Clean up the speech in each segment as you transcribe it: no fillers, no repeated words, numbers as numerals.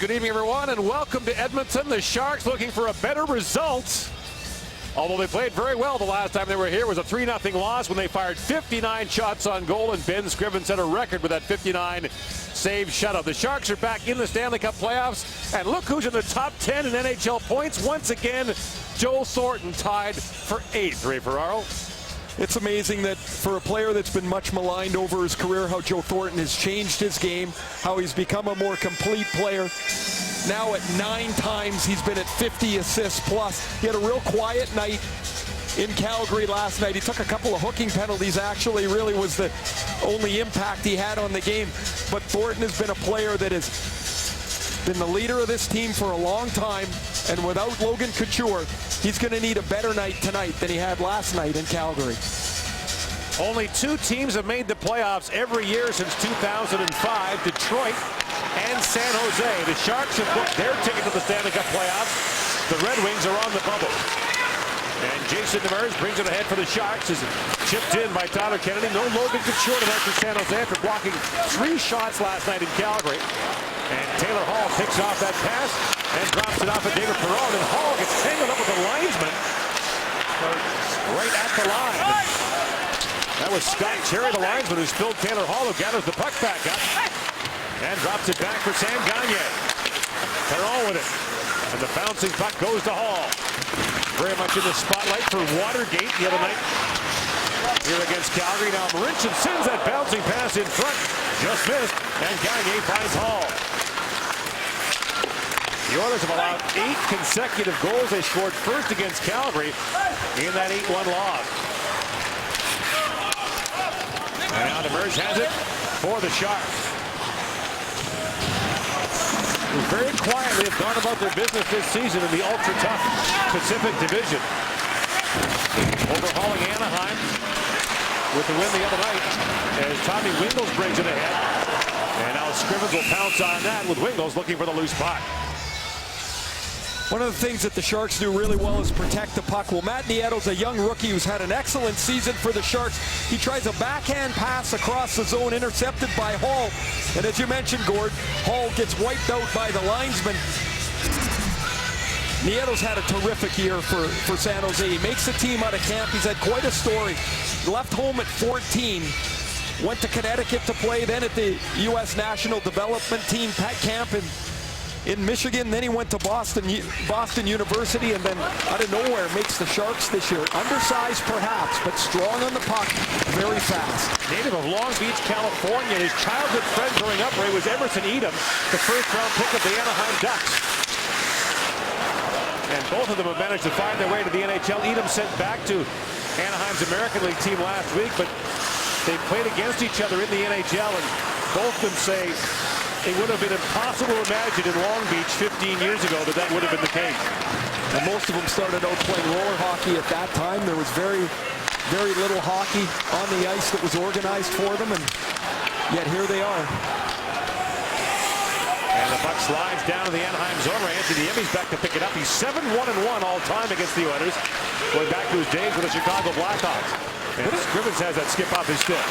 Good evening, everyone, and welcome to Edmonton. The Sharks looking for a better result. Although they played very well the last time they were here. It was a 3-0 loss when they fired 59 shots on goal, and Ben Scriven set a record with that 59 save shutout. The Sharks are back in the Stanley Cup playoffs, and look who's in the top 10 in NHL points. Once again, Joe Thornton tied for 8th. Ray Ferraro. It's amazing that for a player that's been much maligned over his career, how Joe Thornton has changed his game, how he's become a more complete player. Now at 9 times he's been at 50 assists plus. He had a real quiet night in Calgary last night. He took a couple of hooking penalties, actually really was the only impact he had on the game. But Thornton has been a player that has been the leader of this team for a long time, and without Logan Couture, he's going to need a better night tonight than he had last night in Calgary. Only 2 teams have made the playoffs every year since 2005, Detroit and San Jose. The Sharks have booked their ticket to the Stanley Cup playoffs. The Red Wings are on the bubble. And Jason Demers brings it ahead for the Sharks. Is chipped in by Tyler Kennedy. No Logan Couture tonight for San Jose after blocking 3 shots last night in Calgary. And Taylor Hall picks off that pass and drops it off at David Perron. And Hall gets tangled up with the linesman right at the line. That was Scott Cherry, the linesman, who spilled Taylor Hall, who gathers the puck back up and drops it back for Sam Gagner. Perron with it. And the bouncing puck goes to Hall. Very much in the spotlight for Watergate the other night here against Calgary. Now Marincin sends that bouncing pass in front. Just missed. And Gagner finds Hall. The Oilers have allowed 8 consecutive goals. They scored first against Calgary in that 8-1 loss. And now Demers has it for the Sharks, who very quietly have gone about their business this season in the ultra-tough Pacific Division. Overhauling Anaheim with the win the other night as Tommy Wingels brings it ahead. And now Scrivens will pounce on that with Wingels looking for the loose puck. One of the things that the Sharks do really well is protect the puck. Well, Matt Nieto's a young rookie who's had an excellent season for the Sharks. He tries a backhand pass across the zone, intercepted by Hall. And as you mentioned, Gord, Hall gets wiped out by the linesman. Nieto's had a terrific year for San Jose. He makes the team out of camp. He's had quite a story. Left home at 14. Went to Connecticut to play, then at the U.S. National Development Team camp in Michigan. Then he went to Boston University, and then out of nowhere makes the Sharks this year. Undersized perhaps, but strong on the puck, very fast. Native of Long Beach, California. His childhood friend growing up, Ray, was Emerson Edom, the first-round pick of the Anaheim Ducks. And both of them have managed to find their way to the NHL. Edom sent back to Anaheim's American League team last week, but they played against each other in the NHL, and both of them say it would have been impossible to imagine in Long Beach 15 years ago that would have been the case. And most of them started out playing roller hockey at that time. There was very, very little hockey on the ice that was organized for them, and yet here they are. And the puck slides down to the Anaheim zone. Ray Anthony Emmy's back to pick it up. He's 7-1-1 all time against the Oilers, going back to his days with the Chicago Blackhawks. And Scrivens has that skip off his stick.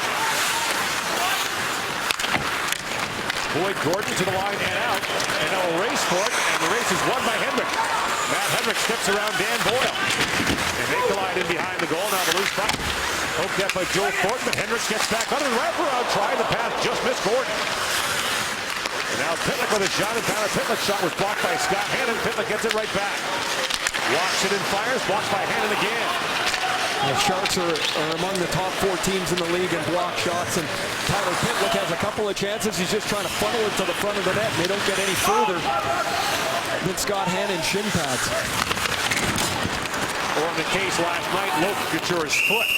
Boyd Gordon to the line and out, and now a race for it, and the race is won by Hendrick. Matt Hendrick steps around Dan Boyle, and they collide in behind the goal. Now the loose puck poked up by Joe Thornton, but Hendricks gets back on and wrap around, trying the pass, just missed Gordon. And now Pitlick with a shot, and Tyler Pitlick's shot was blocked by Scott Hannon. Pitlick gets it right back. Walks it and fires, blocked by Hannon again. The Sharks are among the top 4 teams in the league in block shots, and Tyler Pitlick has a couple of chances. He's just trying to funnel it to the front of the net, and they don't get any further than Scott Hannon's shin pads. Or in the case last night, Logan Couture's foot.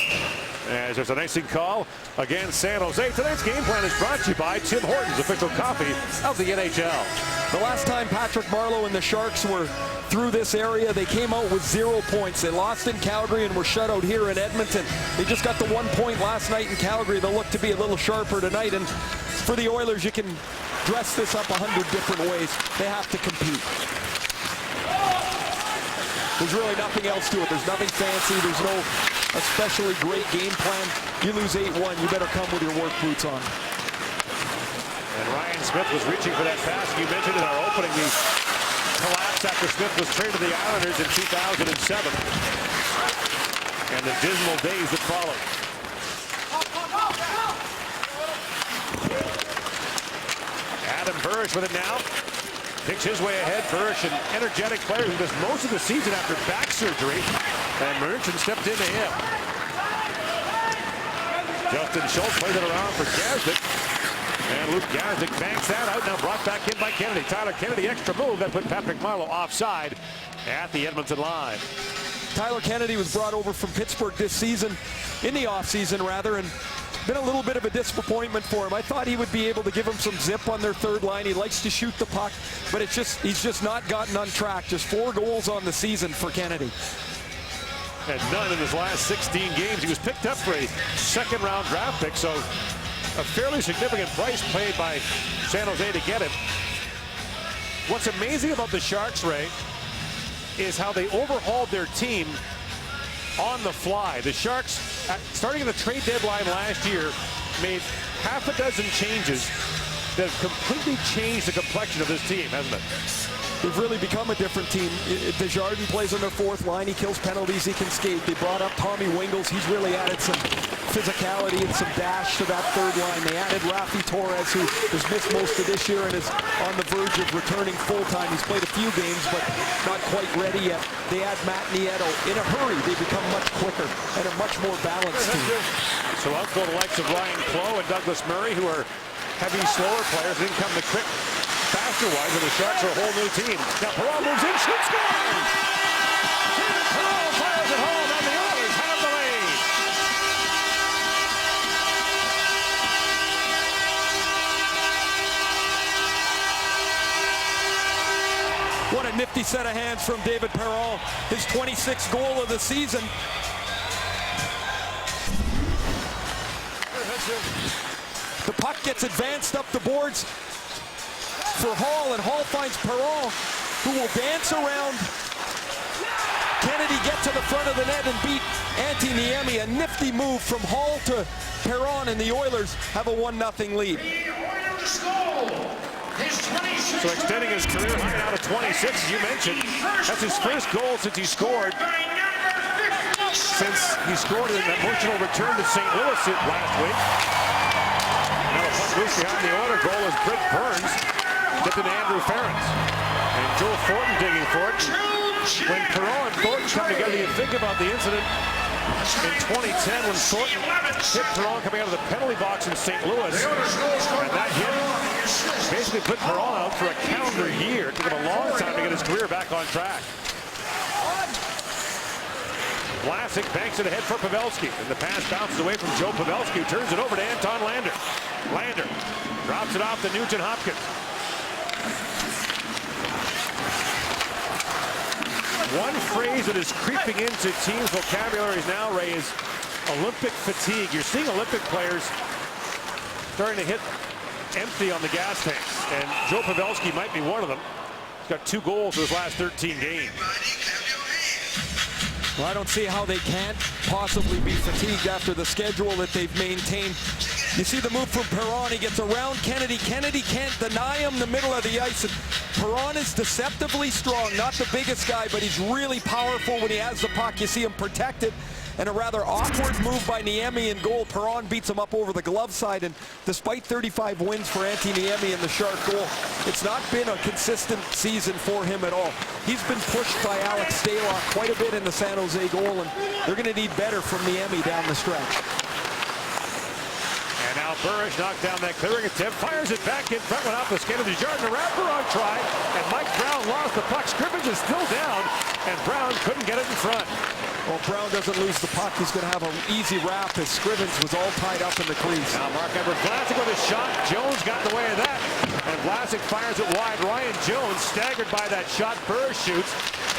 As there's an icing call against San Jose. Tonight's game plan is brought to you by Tim Hortons, official coffee of the NHL. The last time Patrick Marleau and the Sharks were through this area, they came out with 0 points. They lost in Calgary and were shut out here in Edmonton. They just got the 1 point last night in Calgary. They'll look to be a little sharper tonight. And for the Oilers, you can dress this up 100 different ways. They have to compete. There's really nothing else to it. There's nothing fancy. There's no especially great game plan. You lose 8-1, you better come with your work boots on. And Ryan Smith was reaching for that pass you mentioned in our opening. The collapse after Smith was traded to the Islanders in 2007. And the dismal days that followed. Adam Burish with it now. Picks his way ahead. Burish, an energetic player who missed most of the season after back surgery. And Merchant stepped into him. Justin Schultz played it around for Gazdic. And Luke Gazdic banks that out. Now brought back in by Kennedy. Tyler Kennedy, extra move that put Patrick Marleau offside at the Edmonton line. Tyler Kennedy was brought over from Pittsburgh this season, in the offseason rather, and been a little bit of a disappointment for him. I thought he would be able to give him some zip on their third line. He likes to shoot the puck, but he's just not gotten on track. Just 4 goals on the season for Kennedy. And none in his last 16 games. He was picked up for a second-round draft pick, so a fairly significant price paid by San Jose to get him. What's amazing about the Sharks, Ray, is how they overhauled their team on the fly. The Sharks, starting at the trade deadline last year, made half a dozen changes that have completely changed the complexion of this team, hasn't it? They've really become a different team. Desjardins plays on their fourth line. He kills penalties. He can skate. They brought up Tommy Wingels. He's really added some physicality and some dash to that third line. They added Rafi Torres, who has missed most of this year and is on the verge of returning full-time. He's played a few games, but not quite ready yet. They add Matt Nieto. In a hurry, they become much quicker and a much more balanced team. So out go the likes of Ryan Clough and Douglas Murray, who are heavy, slower players. Didn't come to quick, faster-wise, and the Sharks are a whole new team. Now Perreault moves in, shoots, scores! Perreault fires it home, and the Oilers have the lead. What a nifty set of hands from David Perreault. His 26th goal of the season. The puck gets advanced up the boards for Hall, and Hall finds Perreault, who will dance around Kennedy, get to the front of the net and beat Antti Niemi. A nifty move from Hall to Perreault, and the Oilers have a 1-0 lead. So extending his career high out of 26, as you mentioned. That's his first goal since he scored. Since he scored an emotional return to St. Louis last week. Now the puck loose behind the Oiler goal is Britt Burns. Tipped to Andrew Ferentz. And Joe Thornton digging for it. When Perreault and Thornton come together, you think about the incident in 2010 when Thornton hit Perreault coming out of the penalty box in St. Louis. And that hit basically put Perreault out for a calendar year. It took him a long time to get his career back on track. Vlasic banks it ahead for Pavelski. And the pass bounces away from Joe Pavelski, who turns it over to Anton Lander. Lander drops it off to Nugent Hopkins. One phrase that is creeping into teams' vocabularies now, Ray, is Olympic fatigue. You're seeing Olympic players starting to hit empty on the gas tanks. And Joe Pavelski might be one of them. He's got 2 goals in his last 13 games. Well, I don't see how they can't possibly be fatigued after the schedule that they've maintained. You see the move from Perron. He gets around Kennedy. Kennedy can't deny him the middle of the ice. And Perron is deceptively strong. Not the biggest guy, but he's really powerful when he has the puck. You see him protected. And a rather awkward move by Niemi in goal. Perron beats him up over the glove side. And despite 35 wins for Antti Niemi in the Shark goal, it's not been a consistent season for him at all. He's been pushed by Alex Stalock quite a bit in the San Jose goal, and they're going to need better from Niemi down the stretch. And now Burish knocked down that clearing attempt, fires it back in front, went off the skin of Desjardins. A wraparound try, and Mike Brown lost the puck. Scrimmage is still down, and Brown couldn't get it in front. Well, Brown doesn't lose the puck. He's going to have an easy wrap as Scrivens was all tied up in the crease. Now Marc-Edouard Vlasic with a shot. Jones got in the way of that. And Vlasic fires it wide. Ryan Jones staggered by that shot. Burish shoots.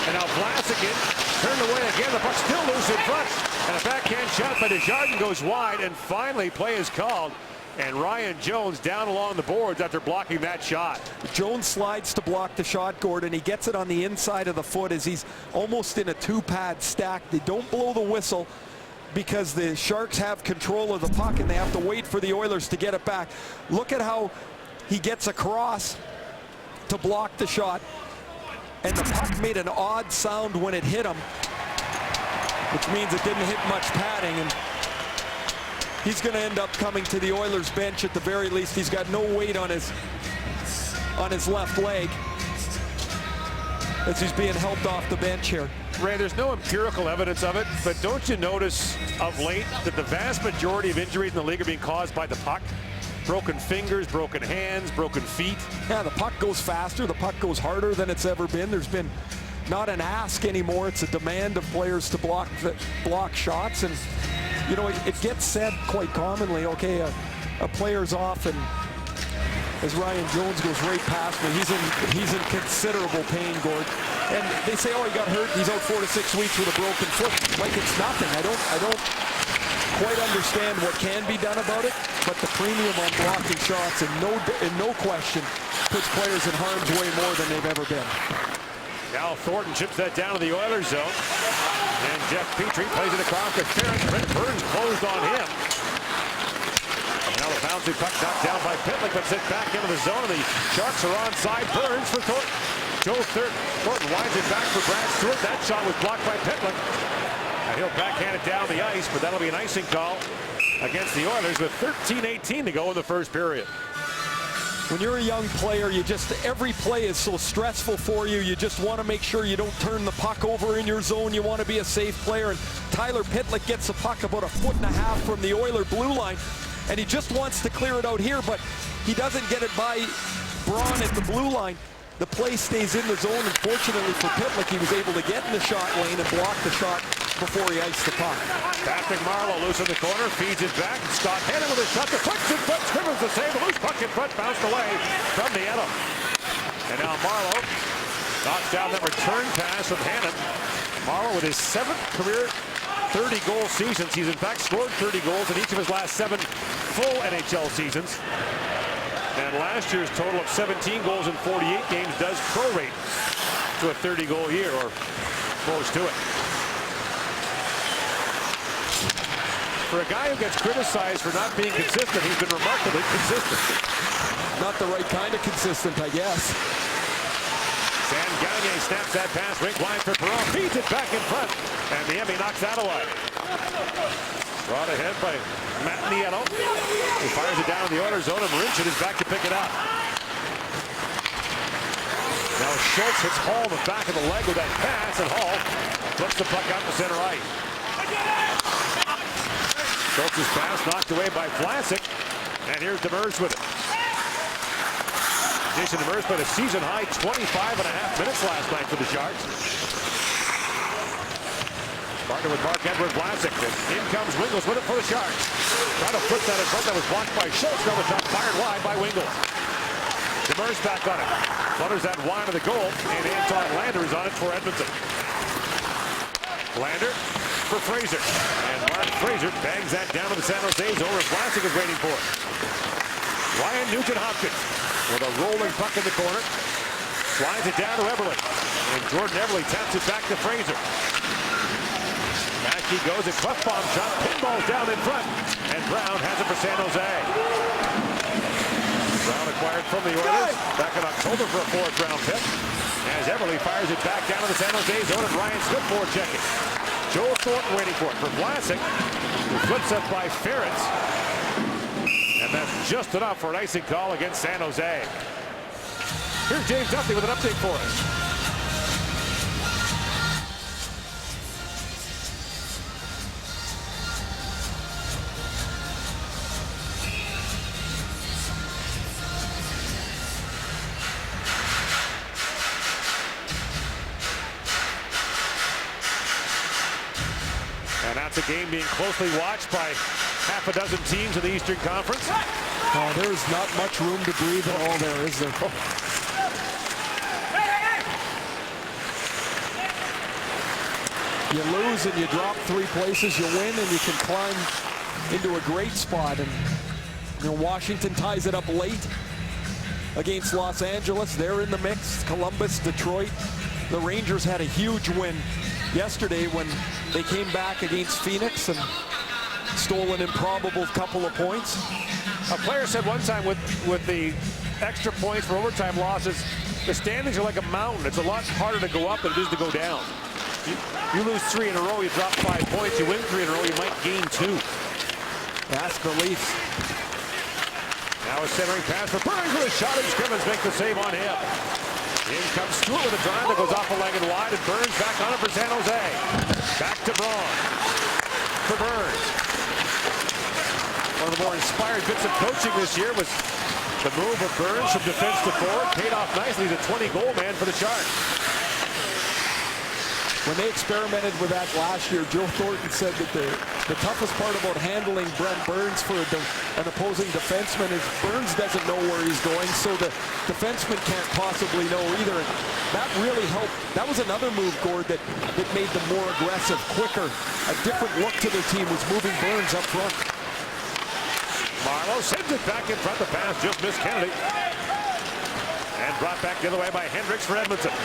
And now Vlasic in. Turned away again. The puck still loose in front. And a backhand shot by Desjardins goes wide. And finally play is called. And Ryan Jones down along the boards after blocking that shot. Jones slides to block the shot, Gordon. He gets it on the inside of the foot as he's almost in a 2-pad stack. They don't blow the whistle because the Sharks have control of the puck and they have to wait for the Oilers to get it back. Look at how he gets across to block the shot, and the puck made an odd sound when it hit him, which means it didn't hit much padding, and he's going to end up coming to the Oilers bench at the very least. He's got no weight on his left leg as he's being helped off the bench here. Ray, there's no empirical evidence of it, but don't you notice of late that the vast majority of injuries in the league are being caused by the puck? Broken fingers, broken hands, broken feet. Yeah, the puck goes faster, the puck goes harder than it's ever been. There's been not an ask anymore, it's a demand of players to block shots. And you know, it gets said quite commonly, okay, a player's off, and as Ryan Jones goes right past me, he's in considerable pain, Gord. And they say, oh, he got hurt, he's out 4 to 6 weeks with a broken foot. Like it's nothing. I don't quite understand what can be done about it, but the premium on blocking shots, in no question, puts players in harm's way more than they've ever been. Now Thornton chips that down to the Oilers zone. And Jeff Petrie plays it across to Ferris. Brent Burns closed on him. Now the bouncing puck knocked down by Pitlick, but sent back into the zone. The Sharks are onside. Burns for Thornton. Joe Thornton winds it back for Brad Stewart. That shot was blocked by Pitlick. And he'll backhand it down the ice, but that'll be an icing call against the Oilers with 13:18 to go in the first period. When you're a young player, every play is so stressful for you. You just want to make sure you don't turn the puck over in your zone. You want to be a safe player. And Tyler Pitlick gets the puck about 1.5 feet from the Oiler blue line, and he just wants to clear it out here, but he doesn't get it by Braun at the blue line. The play stays in the zone, and fortunately for Pitlick, he was able to get in the shot lane and block the shot before he iced the puck. Patrick Marleau loose in the corner, feeds it back. Scott Hannon with a shot. The puck's in front. Scrimmage the save. The loose puck in front, bounced away from the Edom. And now Marleau knocks down that return pass from Hannon. Marleau with his 7th career 30-goal seasons. He's in fact scored 30 goals in each of his last 7 full NHL seasons. And last year's total of 17 goals in 48 games does prorate to a 30-goal year, or close to it. For a guy who gets criticized for not being consistent, he's been remarkably consistent. Not the right kind of consistent, I guess. San Gagné snaps that pass, rink wide for Perron, feeds it back in front, and the Emmy knocks that away. Brought ahead by Matt Nieto, who fires it down in the Oilers zone, and Marincin is back to pick it up. Now Schultz hits Hall in the back of the leg with that pass, and Hall flips the puck out to center right. Schultz's pass knocked away by Vlasic, and here's Demers with it. Jason Demers played a season-high 25.5 minutes last night for the Sharks. Partner with Marc-Edouard Vlasic. In comes Wingels with it for the Sharks. Trying to flip that in front. That was blocked by Schultz. Now the shot fired wide by Wingels. Demers back on it. Flutters that wide of the goal, and Anton Lander is on it for Edmonton. Lander for Fraser. And Mark Fraser bangs that down to the San Jose zone, and Vlasic is waiting for it. Ryan Nugent-Hopkins with a rolling puck in the corner. Slides it down to Eberle. And Jordan Eberle taps it back to Fraser. Back he goes, a Klefbom shot. Pinballs down in front. And Brown has it for San Jose. Brown acquired from the Oilers back in October for a 4th-round pick. As Eberle fires it back down to the San Jose zone, and Ryan Smith checking. Joe Thornton waiting for it for Vlasic, who flips up by Ferentz. And that's just enough for an icing call against San Jose. Here's James Duffy with an update for us. And that's a game being closely watched by half a dozen teams in the Eastern Conference. Oh, there's not much room to breathe at all there, is there? You lose and you drop 3 places, you win and you can climb into a great spot. And you know, Washington ties it up late against Los Angeles. They're in the mix. Columbus, Detroit. The Rangers had a huge win yesterday when they came back against Phoenix and stole an improbable couple of points. A player said one time with the extra points for overtime losses, the standings are like a mountain. It's a lot harder to go up than it is to go down. You lose 3 in a row, you drop 5 points. You win 3 in a row, you might gain 2. That's the Leafs. Now a centering pass for Burns with a shot, and Scrimmins make the save on him. In comes Stewart with a drive that goes off a leg and wide, and Burns back on it for San Jose. Back to Braun. For Burns. One of the more inspired bits of coaching this year was the move of Burns from defense to forward. Paid off nicely. He's a 20-goal man for the Sharks. When they experimented with that last year, Joe Thornton said that the toughest part about handling Brent Burns for an opposing defenseman is Burns doesn't know where he's going, so the defenseman can't possibly know either. And that really helped. That was another move, Gord, that made them more aggressive, quicker. A different look to their team was moving Burns up front. Marleau sends it back in front. The pass just missed Kennedy. And brought back the other way by Hendricks for Edmonton.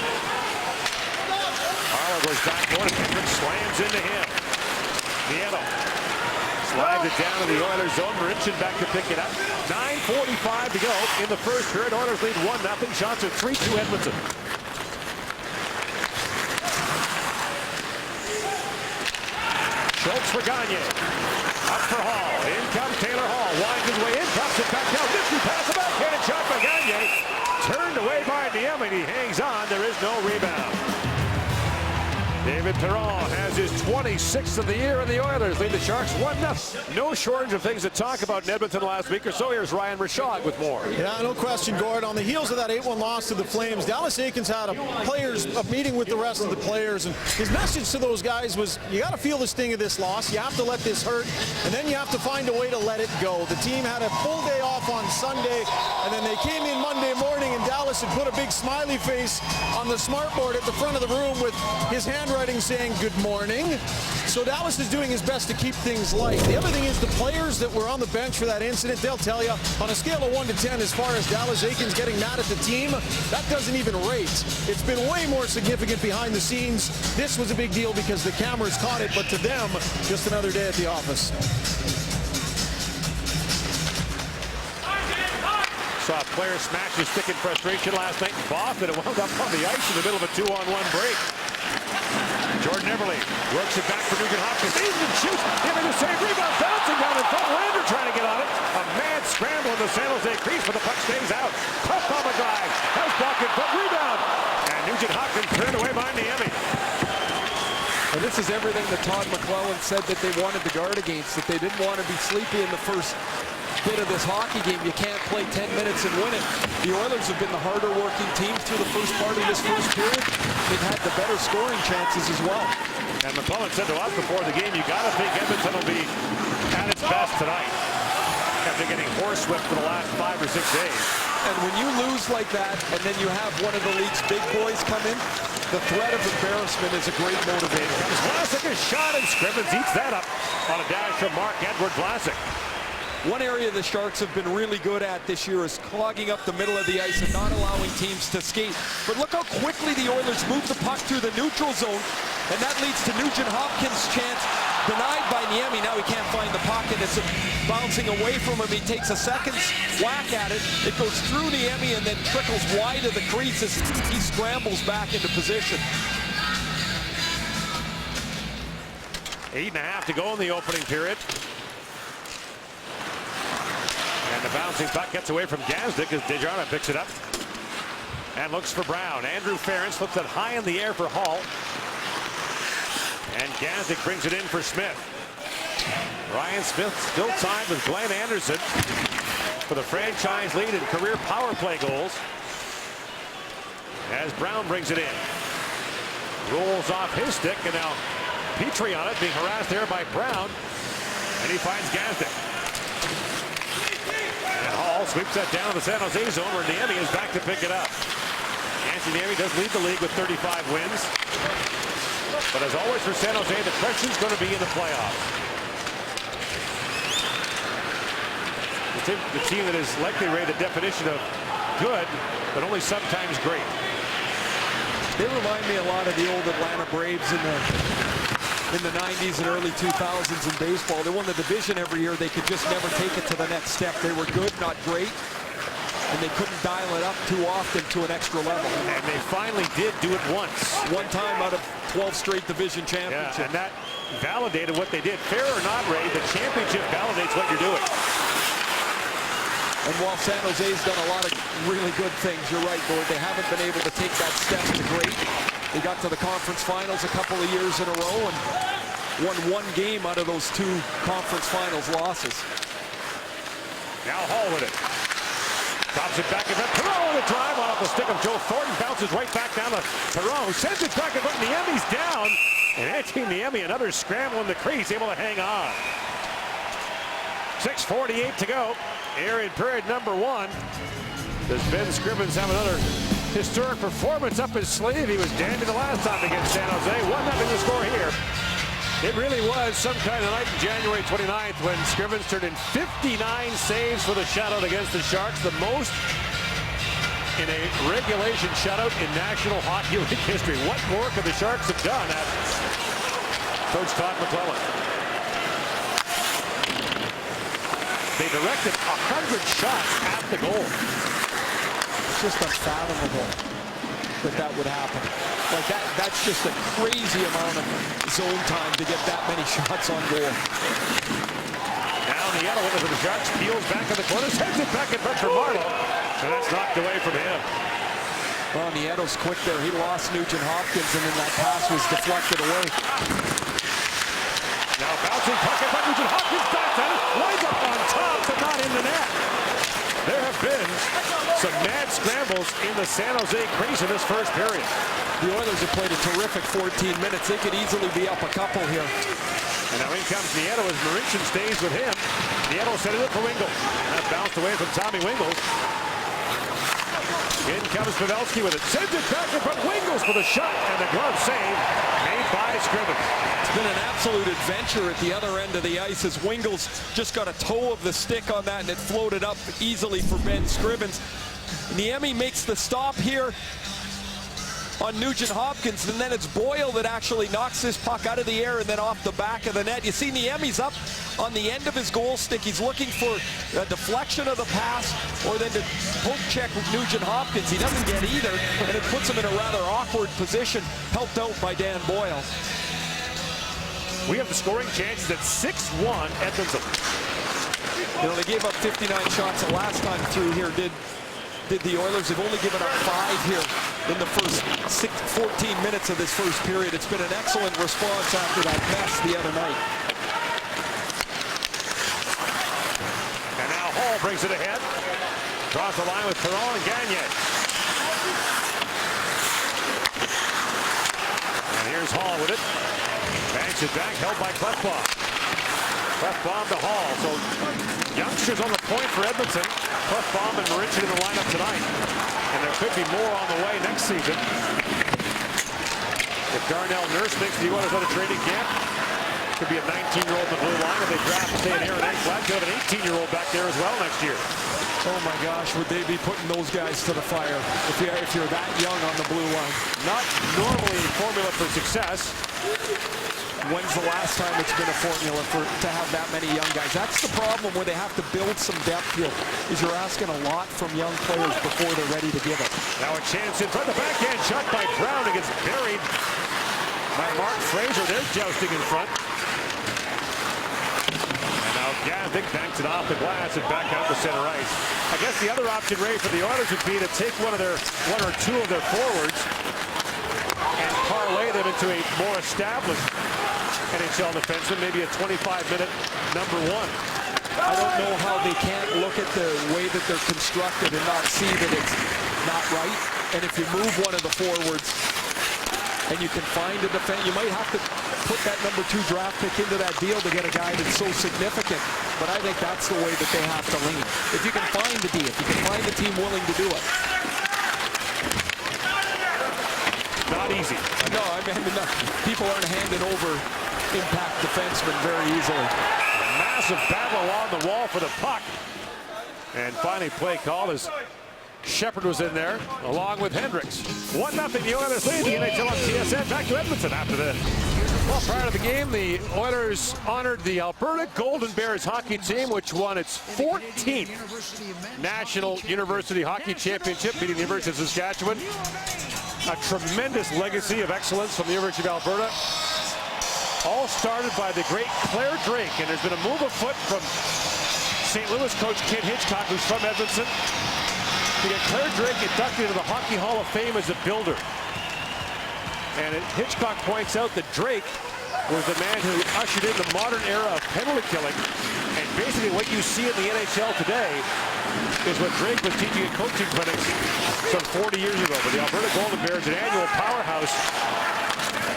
Marleau goes backboard, and Hendricks slams into him. Nieto slides it down to the Oilers zone. Marincin back to pick it up. 9:45 to go in the first period. Oilers lead 1-0. Shots are 3-2 Edmonton. Schultz for Gagne. Up for Hall. In comes Taylor Hall. Winds his way in. Drops it back down. Nifty pass. A backhanded shot by Gagne. Turned away by Niemi. He hangs on. There is no rebound. David Perron has his 26th of the year, and the Oilers lead the Sharks 1-0. No shortage of things to talk about in Edmonton last week or so. Here's Ryan Rishaug with more. Yeah, no question, Gord. On the heels of that 8-1 loss to the Flames, Dallas Eakins had a meeting with the rest of the players, and his message to those guys was, you got to feel the sting of this loss. You have to let this hurt, and then you have to find a way to let it go. The team had a full day off on Sunday, and then they came in Monday morning, and Dallas had put a big smiley face on the smartboard at the front of the room with his handwriting saying good morning. So Dallas is doing his best to keep things light. The other thing is the players that were on the bench for that incident, they'll tell you on a scale of 1 to 10 as far as Dallas Eakins getting mad at the team, that doesn't even rate. It's been way more significant behind the scenes. This was a big deal because the cameras caught it, but to them, just another day at the office. Saw a player smash his stick in frustration last night in Boston. It wound up on the ice in the middle of a 2-on-1 break. Jordan Eberle works it back for Nugent Hopkins. Easton shoots, giving the save, rebound, bouncing down in front. Lander trying to get on it. A mad scramble in the San Jose crease, but the puck stays out. Tough on the drive. House block in front, rebound. And Nugent Hopkins turned away by Niemi. And this is everything that Todd McClellan said that they wanted to guard against, that they didn't want to be sleepy in the first bit of this hockey game. You can't play 10 minutes and win it. The Oilers have been the harder working team through the first part of this first period. They've had the better scoring chances as well. And McClellan said to us before the game, you got to think Edmonton will be at its best tonight after getting horsewhipped for the last 5 or 6 days. And when you lose like that, and then you have one of the league's big boys come in, the threat of embarrassment is a great motivator. Vlasic is shot, and Scrimmins eats that up on a dash from Marc-Edouard Vlasic. One area the Sharks have been really good at this year is clogging up the middle of the ice and not allowing teams to skate. But look how quickly the Oilers move the puck through the neutral zone, and that leads to Nugent Hopkins' chance, denied by Niemi. Now he can't find the puck, and it's bouncing away from him. He takes a second whack at it. It goes through Niemi and then trickles wide of the crease as he scrambles back into position. 8.5 to go in the opening period. And the bouncing puck gets away from Gazdic as Desjardins picks it up and looks for Brown. Andrew Ference flips it high in the air for Hall. And Gazdic brings it in for Smith. Ryan Smith still tied with Glenn Anderson for the franchise lead in career power play goals. As Brown brings it in. Rolls off his stick, and now Petrie on it, being harassed there by Brown. And he finds Gazdic. And Hall sweeps that down to the San Jose zone where Niemi is back to pick it up. Anthony Niemi does lead the league with 35 wins. But as always for San Jose, the question's going to be in the playoffs. The team that is likely rated the definition of good, but only sometimes great. They remind me a lot of the old Atlanta Braves in the 90s and early 2000s in baseball. They won the division every year. They could just never take it to the next step. They were good, not great. and they couldn't dial it up too often to an extra level. And they finally did do it once. One time out of 12 straight division championships. Yeah, and that validated what they did. Fair or not, Ray, the championship validates what you're doing. And while San Jose's done a lot of really good things, you're right, Gord, they haven't been able to take that step to great. They got to the conference finals a couple of years in a row and won one game out of those 2 conference finals losses. Now Hall with it. Drops it back in front. Perreault the drive off the stick of Joe Thornton. Bounces right back down to Perreault. Sends it back in front. Niemi's down. And Antti Niemi, another scramble in the crease, able to hang on. 6:48 to go. Here in period number 1. Does Ben Scrivens have another historic performance up his sleeve? He was dandy the last time against San Jose. 1-0 the score here. It really was some kind of night on January 29th when Scrivens turned in 59 saves for the shutout against the Sharks, the most in a regulation shutout in National Hockey League history. What more could the Sharks have done at Coach Todd McClellan? They directed 100 shots at the goal. It's just unfathomable that would happen. Like that's just a crazy amount of zone time to get that many shots on goal. Now the yellow one for the Sharks, peels back in the corner, sends it back in front for Marleau, and that's knocked away from him. Well, Nieto's quick there. He lost Nugent Hopkins, and then that pass was deflected away. Now bouncing puck in front, Nugent Hopkins back at it, winds up on top, but not in the net. There have been some mad scrambles in the San Jose crease in this first period. The Oilers have played a terrific 14 minutes. They could easily be up a couple here. And now in comes Nieto as Marincin stays with him. Nieto set it up for Wingels. That bounced away from Tommy Wingels. In comes Pavelski with it. Sends it back in front. Wingels for the shot. And the glove save made by Scrivens. It's been an absolute adventure at the other end of the ice as Wingels just got a toe of the stick on that and it floated up easily for Ben Scrivens. Niemi makes the stop here on Nugent Hopkins, and then it's Boyle that actually knocks this puck out of the air and then off the back of the net. You see Niemi's up on the end of his goal stick. He's looking for a deflection of the pass or then to poke check with Nugent Hopkins. He doesn't get either, and it puts him in a rather awkward position, helped out by Dan Boyle. We have the scoring chances at 6-1 Edmonton. You know, they gave up 59 shots the last time through here, did the Oilers. They've only given up 5 here in the first 14 minutes of this first period. It's been an excellent response after that mess the other night. And now Hall brings it ahead. Cross the line with Perreault and Gagne. And here's Hall with it. Banks it back, held by Klefbom. Klefbom to Hall. So youngsters on the point for Edmonton. Klefbom and Marincin in the lineup tonight. And there could be more on the way next season. If Darnell Nurse thinks the Oilers at a training camp, could be a 19-year-old in the blue line. If they draft, say, an Aaron Ekblad, could have an 18-year-old back there as well next year. Oh my gosh, would they be putting those guys to the fire if you're that young on the blue line? Not normally a formula for success. When's the last time it's been a formula to have that many young guys? That's the problem where they have to build some depth here, is you're asking a lot from young players before they're ready to give it. Now a chance in front. The backhand shot by Brown. It gets buried by Mark Fraser. They're jousting in front. And now Gavik banks it off the glass and back out to center ice. I guess the other option, Ray, for the Oilers would be to take one or two of their forwards and parlay them into a more established NHL defenseman, maybe a 25-minute number 1. I don't know how they can't look at the way that they're constructed and not see that it's not right. And if you move one of the forwards and you can find a defense, you might have to put that number 2 draft pick into that deal to get a guy that's so significant. But I think that's the way that they have to lean. If you can find the deal, if you can find a team willing to do it. Not easy. No, I mean, people aren't handing over impact defensemen very easily. A massive battle along the wall for the puck. And finally play call as Shepard was in there along with Hendricks. 1-0 the Oilers lead the NHL on TSN. Back to Edmonton after this. Well, prior to the game, the Oilers honored the Alberta Golden Bears hockey team, which won its 14th National University Hockey Championship, beating the University of Saskatchewan. A tremendous legacy of excellence from the University of Alberta. All started by the great Claire Drake, and there's been a move afoot from St. Louis coach Ken Hitchcock, who's from Edmonton, to get Claire Drake inducted into the Hockey Hall of Fame as a builder. And Hitchcock points out that Drake was the man who ushered in the modern era of penalty killing. And basically what you see in the NHL today is what Drake was teaching in coaching clinics some 40 years ago. But the Alberta Golden Bears, an annual powerhouse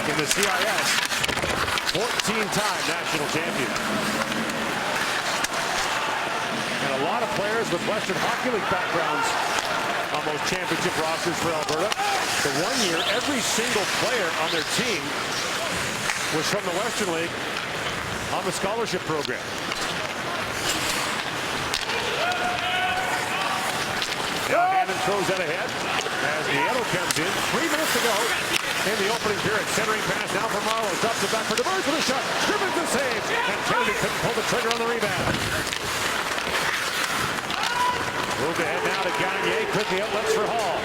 in the CIS, 14-time national champion. And a lot of players with Western Hockey League backgrounds on those championship rosters for Alberta. The one year, every single player on their team was from the Western League on the scholarship program. Now Hammond throws that ahead as Nieto comes in. 3 minutes to go in the opening period. Centering pass now for Marlowe. Drops it back for DeBoer with a shot. Scrimmage the save. And Kennedy couldn't pull the trigger on the rebound. Moved ahead now to Gagne. Quickly outlets for Hall.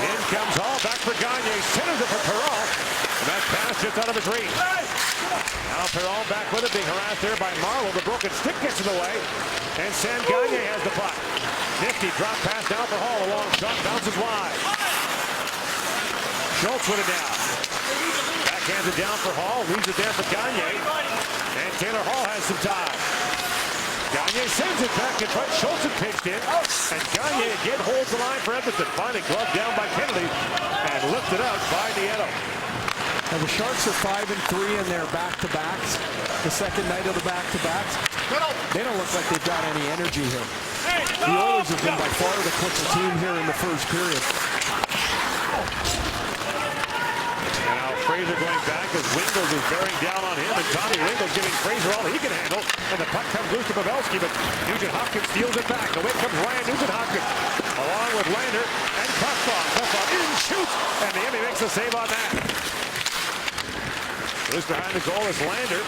In comes Hall. Back for Gagne. Centers it for Perron. And that pass just out of his reach. Now Perron back with it. Being harassed there by Marlowe. The broken stick gets in the way. And Sam Gagne has the puck. Nifty drop pass down for Hall. A long shot. Bounces wide. Schultz with it now. Backhands it down for Hall. Leaves it there for Gagne. And Taylor Hall has some time. Gagne sends it back in front. Schultz had pitched in. And Gagne again holds the line for Edmonton. Finding glove down by Kennedy. And lifted out by Nieto. And the Sharks are 5-3 in their back-to-backs. The second night of the back-to-backs. They don't look like they've got any energy here. The Oilers have been by far the quicker team here in the first period. And now Fraser going back as Wingles is bearing down on him. And Tommy Wingles giving Fraser all he can handle. And the puck comes loose to Pavelski, but Nugent-Hopkins steals it back. Away comes Ryan Nugent-Hopkins, along with Lander and Kuffon. Kuffon in, shoots, and the Emmy makes the save on that. Loose behind the goal is Lander.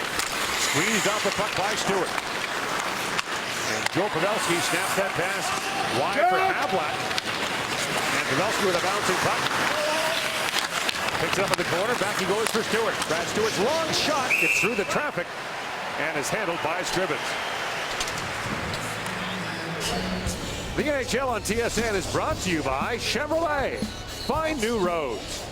Squeezed off the puck by Stewart. And Joe Pavelski snaps that pass wide for Havlat. And Pavelski with a bouncing puck. Picks it up in the corner. Back he goes for Stewart. Brad Stewart's long shot gets through the traffic and is handled by Scrivens. The NHL on TSN is brought to you by Chevrolet. Find new roads.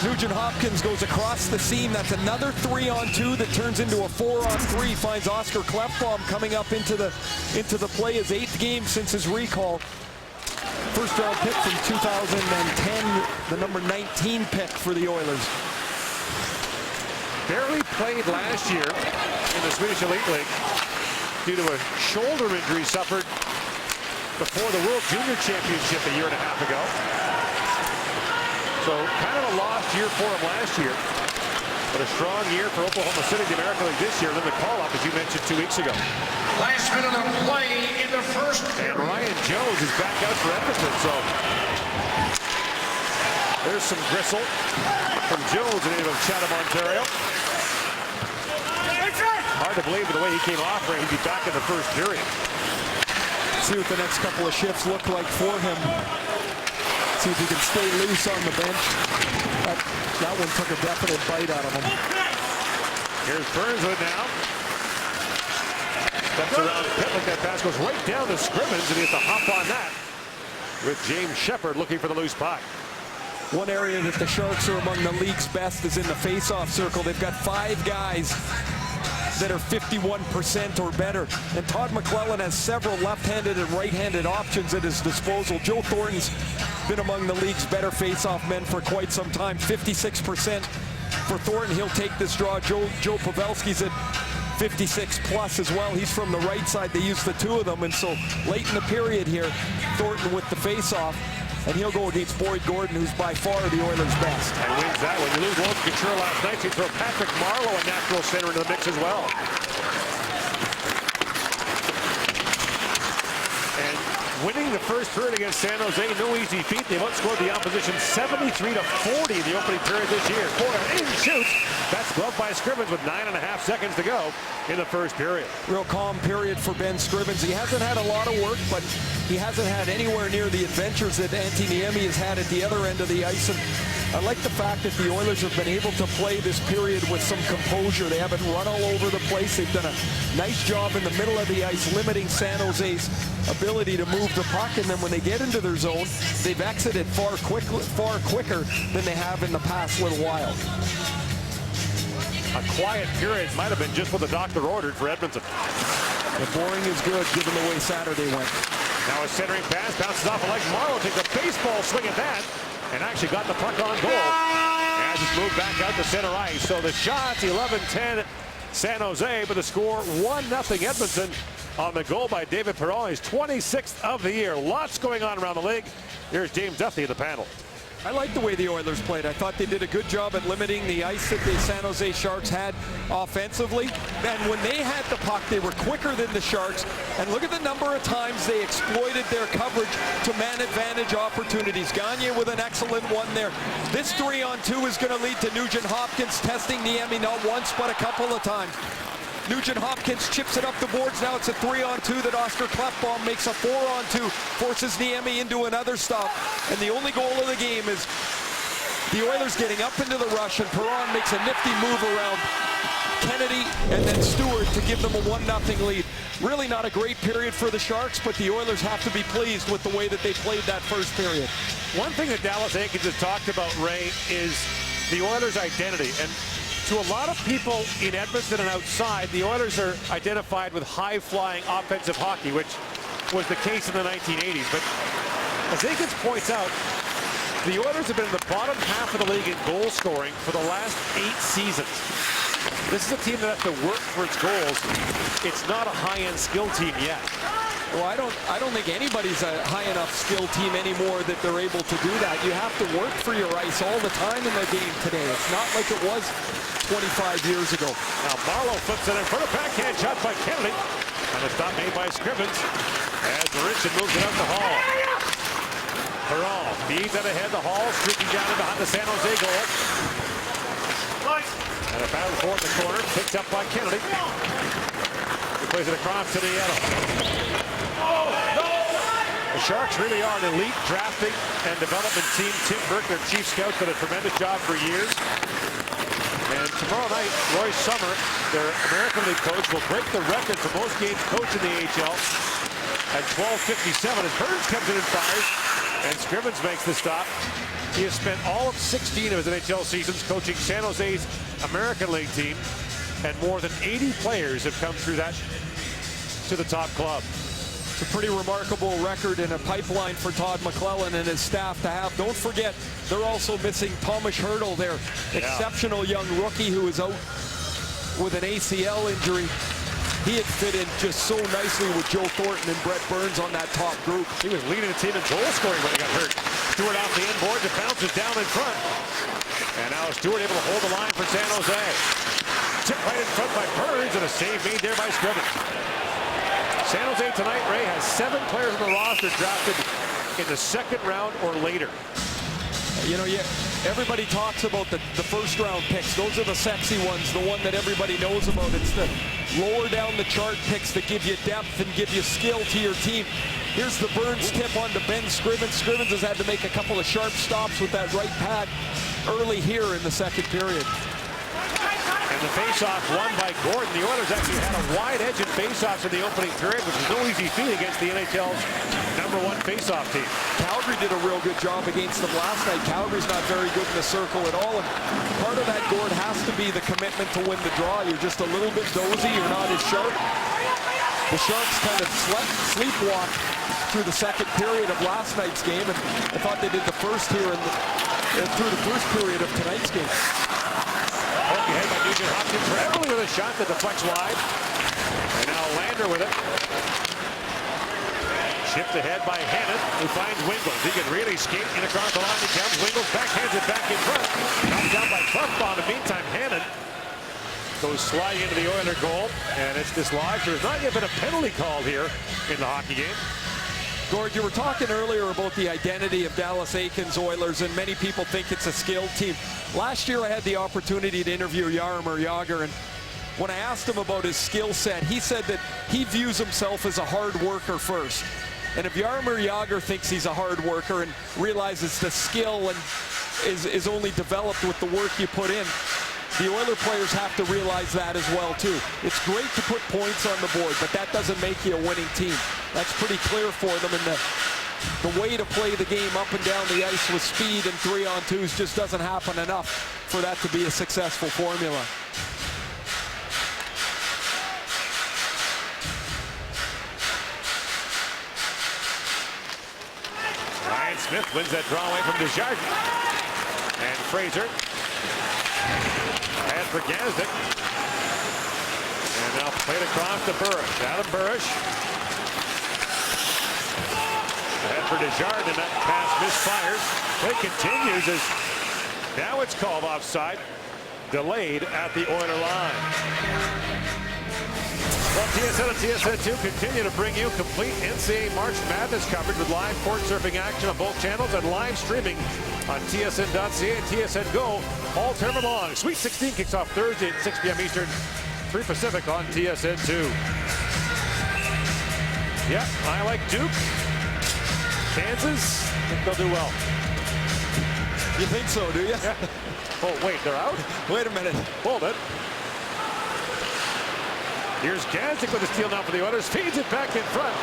Nugent-Hopkins goes across the seam. That's another 3-on-2 that turns into a 4-on-3. Finds Oscar Klefbom coming up into the play. His 8th game since his recall. First round pick from 2010, the number 19 pick for the Oilers. Barely played last year in the Swedish Elite League due to a shoulder injury suffered before the World Junior Championship a year and a half ago. So kind of a lost year for him last year, but a strong year for Oklahoma City, the American League this year. And then the call-up, as you mentioned 2 weeks ago. Last minute of play in the first period. And Ryan Jones is back out for Edmonton, so there's some gristle from Jones, a native of Chatham, Ontario. Hard to believe the way he came off, he'd be back in the first period. See what the next couple of shifts look like for him. See if he can stay loose on the bench. That one took a definite bite out of him. Here's Burnswood now. Steps around Pitlick. That pass goes right down to Scrimmins, and he has to hop on that with James Shepard looking for the loose puck. One area that the Sharks are among the league's best is in the face-off circle. They've got 5 guys that are 51% or better. And Todd McClellan has several left-handed and right-handed options at his disposal. Joe Thornton's been among the league's better face-off men for quite some time. 56% for Thornton. He'll take this draw. Joe Pavelski's at 56 plus as well. He's from the right side. They use the 2 of them. And so late in the period here, Thornton with the face-off. And he'll go against Boyd Gordon, who's by far the Oilers' best. And wins that one. You lose Logan Couture last night, so you throw Patrick Marleau, a natural center, into the mix as well. And winning the first period against San Jose, no easy feat. They've outscored the opposition 73-40 in the opening period this year. Poirier shoots. That's gloved by Scrivens with 9.5 seconds to go in the first period. Real calm period for Ben Scrivens. He hasn't had a lot of work, but he hasn't had anywhere near the adventures that Antti Niemi has had at the other end of the ice. And I like the fact that the Oilers have been able to play this period with some composure. They haven't run all over the place. They've done a nice job in the middle of the ice, limiting San Jose's ability to move the puck. And then when they get into their zone, they've exited far quicker than they have in the past little while. A quiet period might have been just what the doctor ordered for Edmonton. The boring is good given the way Saturday went. Now a centering pass, bounces off a leg. Marleau takes a baseball swing at that and actually got the puck on goal as it's moved back out to center ice. So the shots, 11-10 San Jose, but the score 1-0 Edmonton on the goal by David Perron. His 26th of the year. Lots going on around the league. Here's James Duthie in the panel. I like the way the Oilers played. I thought they did a good job at limiting the ice that the San Jose Sharks had offensively. And when they had the puck, they were quicker than the Sharks. And look at the number of times they exploited their coverage to man advantage opportunities. Gagne with an excellent one there. This 3-on-2 is going to lead to Nugent Hopkins testing Niemi not once but a couple of times. Nugent Hopkins chips it up the boards. Now it's a 3-on-2 that Oscar Klefbom makes a 4-on-2, forces Niemi into another stop. And the only goal of the game is the Oilers getting up into the rush, and Perron makes a nifty move around Kennedy and then Stewart to give them a 1-0 lead. Really not a great period for the Sharks, but the Oilers have to be pleased with the way that they played that first period. One thing that Dallas Eakins has talked about, Ray, is the Oilers' identity. And to a lot of people in Edmonton and outside, the Oilers are identified with high-flying offensive hockey, which was the case in the 1980s. But as Eakins points out, the Oilers have been in the bottom half of the league in goal scoring for the last 8 seasons. This is a team that has to work for its goals. It's not a high-end skill team yet. Well, I don't think anybody's a high enough skill team anymore that they're able to do that. You have to work for your ice all the time in the game today. It's not like it was 25 years ago. Now Marleau flips it in front of backhand shot by Kennedy. And a stop made by Scrivens as Marincin moves it out to Hall. Perron feeds it ahead to Hall, streaking down in behind the San Jose goal. And a battle for it in the corner, picked up by Kennedy. He plays it across to Nieto. The Sharks really are an elite drafting and development team. Tim Burke, their chief scout, did a tremendous job for years. And tomorrow night, Roy Sommer, their American League coach, will break the record for most games coached in the AHL at 12:57 as Burns comes in and fires, and Scrivens makes the stop. He has spent all of 16 of his NHL seasons coaching San Jose's American League team, and more than 80 players have come through that to the top club. It's a pretty remarkable record and a pipeline for Todd McLellan and his staff to have. Don't forget, they're also missing Tomas Hertl, their exceptional young rookie who is out with an ACL injury. He had fit in just so nicely with Joe Thornton and Brett Burns on that top group. He was leading the team in goal scoring when he got hurt. Stewart off the end boards and bounces down in front. And now Stewart able to hold the line for San Jose. Tip right in front by Burns, and a save made there by Scrivens. San Jose tonight, Ray, has 7 players on the roster drafted in the second round or later. You know, everybody talks about the first round picks. Those are the sexy ones, the one that everybody knows about. It's the lower down the chart picks that give you depth and give you skill to your team. Here's the Burns tip on to Ben Scrivens. Scrivens has had to make a couple of sharp stops with that right pad early here in the second period. And the faceoff won by Gordon. The Oilers actually had a wide edge in faceoffs in the opening period, which is no easy feat against the NHL's #1 faceoff team. Calgary did a real good job against them last night. Calgary's not very good in the circle at all. And part of that, Gord, has to be the commitment to win the draw. You're just a little bit dozy. You're not as sharp. The Sharks kind of sleepwalked through the second period of last night's game, and I thought they did the first here through the first period of tonight's game. Poked ahead by Nugent Hopkins for Everly with a shot that deflects wide. And now Lander with it. Chipped ahead by Hannon, who finds Wingles. He can really skate in across the line. He comes. Wingles backhands it back in front. Knocked down by Klefbom. In the meantime, Hannon goes sliding into the Oiler goal, and it's dislodged. There's not yet been a penalty called here in the hockey game. Gord, you were talking earlier about the identity of Dallas Eakins Oilers, and many people think it's a skilled team. Last year I had the opportunity to interview Jaromir Jagr, and when I asked him about his skill set, he said that he views himself as a hard worker first. And if Jaromir Jagr thinks he's a hard worker and realizes the skill and is only developed with the work you put in, the Oiler players have to realize that as well too. It's great to put points on the board, but that doesn't make you a winning team. That's pretty clear for them, and the way to play the game up and down the ice with speed and 3-on-2s just doesn't happen enough for that to be a successful formula. Ryan Smith wins that draw away from Desjardins. And Fraser. And for Gazdic. And now played across to Burrish. Adam Burrish. And for Desjardins, and that pass misfires. Play continues as now it's called offside. Delayed at the Oiler line. Well, TSN and TSN2 continue to bring you complete NCAA March Madness coverage with live court surfing action on both channels and live streaming on TSN.ca and TSN Go all tournament long. Sweet 16 kicks off Thursday at 6 p.m. Eastern, 3 Pacific on TSN2. Yeah, I like Duke. Kansas, I think they'll do well. You think so, do you? Yeah. Oh, wait, they're out? Wait a minute. Hold it. Here's Gazdic with a steal now for the Oilers. Feeds it back in front.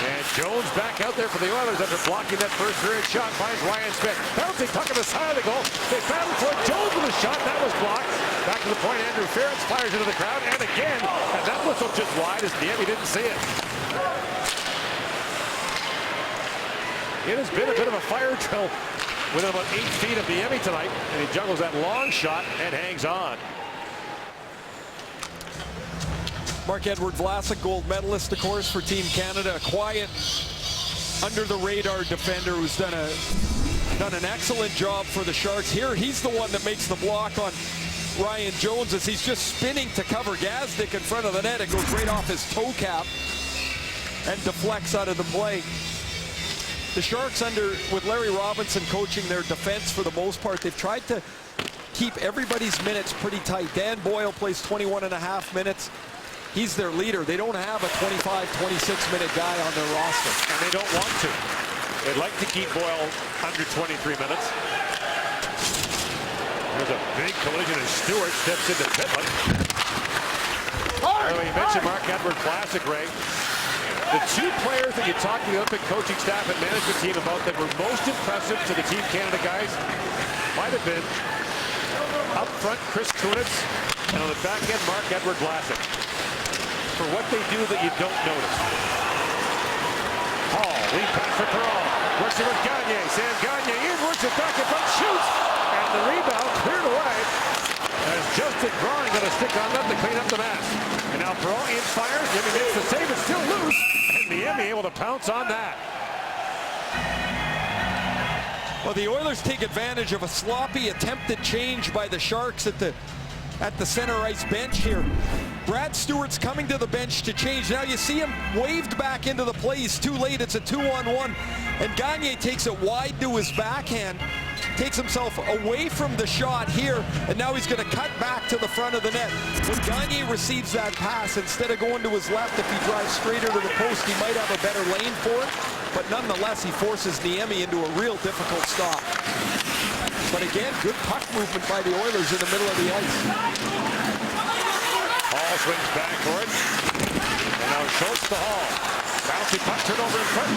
And Jones back out there for the Oilers after blocking that first period shot. Finds Ryan Smith. Bouncing puck on the side of the goal. They battle for it. Jones with a shot. That was blocked. Back to the point. Andrew Ference fires into the crowd. And again, and that whistle just wide as Niemi didn't see it. It has been a bit of a fire drill within about 8 feet of Niemi tonight. And he juggles that long shot and hangs on. Marc-Edouard Vlasic, gold medalist, of course, for Team Canada. A quiet, under-the-radar defender who's done an excellent job for the Sharks. Here, he's the one that makes the block on Ryan Jones as he's just spinning to cover Gazdic in front of the net. It goes right off his toe cap and deflects out of the play. The Sharks, with Larry Robinson coaching their defense for the most part, they've tried to keep everybody's minutes pretty tight. Dan Boyle plays 21.5 minutes. He's their leader. They don't have a 25, 26-minute guy on their roster. And they don't want to. They'd like to keep Boyle under 23 minutes. There's a big collision as Stewart steps into Pitlick. You mentioned Marc-Edouard Vlasic, Ray. The two players that you talked to the Olympic coaching staff and management team about that were most impressive to the Team Canada guys might have been up front Chris Kunitz and on the back end Marc-Edouard Vlasic. For what they do that you don't notice. Hall, lead pass for Perron. Works it with Gagne. Sam Gagne in, works it back in front, shoots. And the rebound cleared away. As Justin Braun got a stick on that to clean up the mess. And now Perron in fires. Niemi makes the save. It's still loose. And Niemi able to pounce on that. Well, the Oilers take advantage of a sloppy attempted change by the Sharks at the center ice bench here. Brad Stewart's coming to the bench to change. Now you see him waved back into the play. He's too late. It's a 2-on-1. And Gagne takes it wide to his backhand. Takes himself away from the shot here. And now he's going to cut back to the front of the net. When Gagne receives that pass, instead of going to his left, if he drives straighter to the post, he might have a better lane for it. But nonetheless, he forces Niemi into a real difficult stop. But again, good puck movement by the Oilers in the middle of the ice. Hall swings back for it. And now Schultz to Hall. Bouncy puck turned over in front.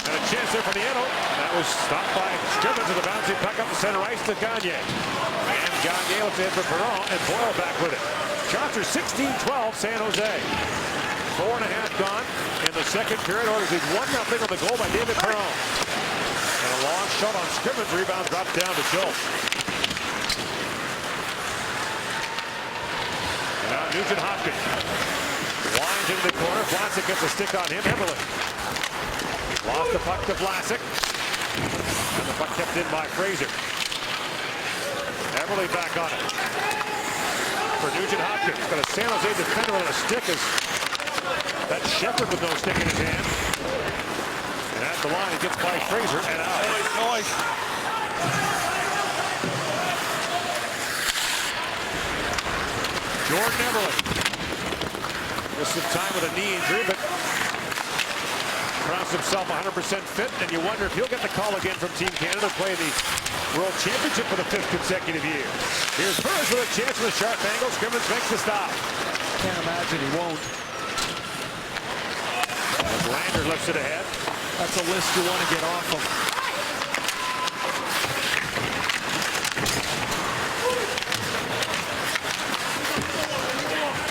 And a chance there for Nieto. That was stopped by Scrimmage with a bouncy puck up the center ice to Gagne. And Gagne looks in for Perron and Boyle back with it. Shots are 16-12 San Jose. 4.5 gone in the second period. Oilers lead 1-0 on the goal by David Perron. And a long shot on Scrimmage. Rebound drops down to Schultz. Now Nugent Hopkins winds into the corner. Vlasic gets a stick on him heavily. Lost the puck to Vlasic. And the puck kept in by Fraser. Everly back on it. For Nugent Hopkins. Got a San Jose defender with a stick as that Shepherd with no stick in his hand. And the line. It gets by Fraser and out. Jordan Eberle. Just some time with a knee injury, but pronounced himself 100% fit, and you wonder if he'll get the call again from Team Canada to play the World Championship for the 5th consecutive year. Here's Burns with a chance with a sharp angle. Scrimmage makes the stop. Can't imagine he won't. As Lander lifts it ahead. That's a list you want to get off of.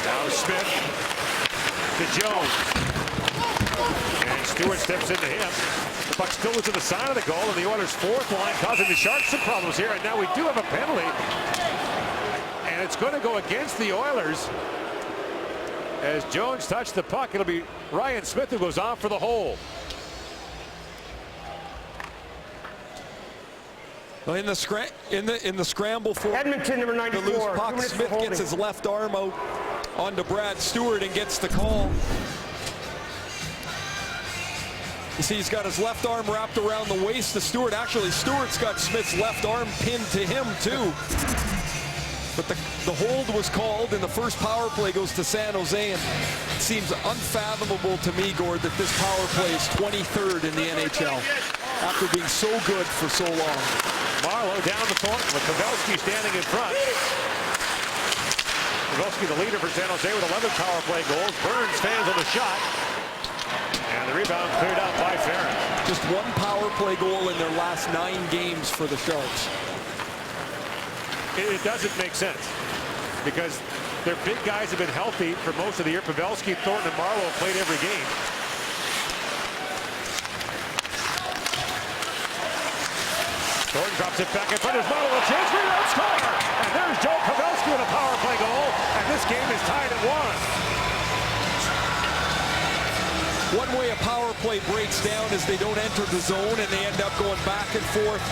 Now Smith to Jones. And Stewart steps into him. The puck still is to the side of the goal, and the Oilers' fourth line causing the Sharks some problems here. And now we do have a penalty. And it's going to go against the Oilers. As Jones touched the puck, it'll be Ryan Smith who goes off for the hole. Well, in the scramble for Edmonton, number 94. the loose puck, Smith gets his left arm out onto Brad Stewart and gets the call. You see, he's got his left arm wrapped around the waist of Stewart. Actually, Stewart's got Smith's left arm pinned to him too. But the hold was called, and the first power play goes to San Jose. And it seems unfathomable to me, Gord, that this power play is 23rd in the NHL after being so good for so long. Marleau down the point with Pavelski standing in front. Pavelski, the leader for San Jose, with 11 power play goals. Burns stands on the shot. And the rebound cleared out by Farron. Just one power play goal in their last 9 games for the Sharks. It doesn't make sense because their big guys have been healthy for most of the year. Pavelski, Thornton, and Marleau have played every game. Thornton drops it back in front of Marleau. A chance for a score. And there's Joe Pavelski with a power play goal. And this game is tied at 1. One way a power play breaks down is they don't enter the zone and they end up going back and forth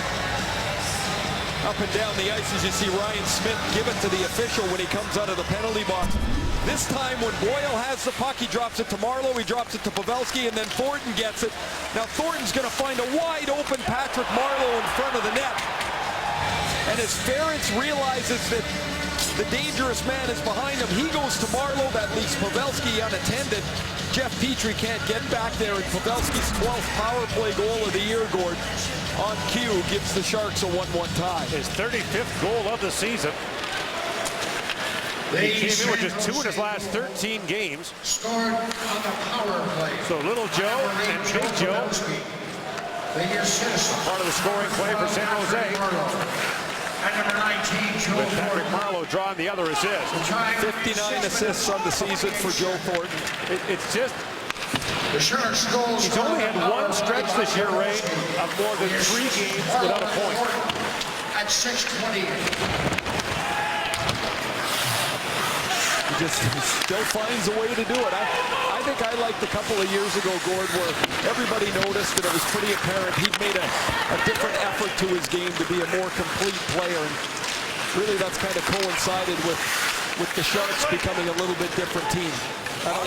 up and down the ice. As you see Ryan Smith give it to the official when he comes out of the penalty box. This time when Boyle has the puck, he drops it to Marleau, he drops it to Pavelski, and then Thornton gets it. Now Thornton's going to find a wide open Patrick Marleau in front of the net. And as Ferentz realizes that the dangerous man is behind him, he goes to Marleau. That leaves Pavelski unattended. Jeff Petrie can't get back there, and Pavelski's 12th power play goal of the year, Gord, on cue, gives the Sharks a 1-1 tie. His 35th goal of the season. He came in with just 2 in his last 13 games. Scored on the power play. So Little Joe and Big Joe, part of the scoring play for San Jose. And number 19, Joe With Patrick Thornton. Marleau drawing the other assist. 59 assists on the season for Joe Thornton. It's just, The Sharks goals. he's only had one stretch this year, Ray, of more than 3 games without a point. At 6:28. He still finds a way to do it. I think I liked a couple of years ago, Gord, where everybody noticed that it was pretty apparent he'd made a different effort to his game to be a more complete player. And really that's kind of coincided with the Sharks becoming a little bit different team. That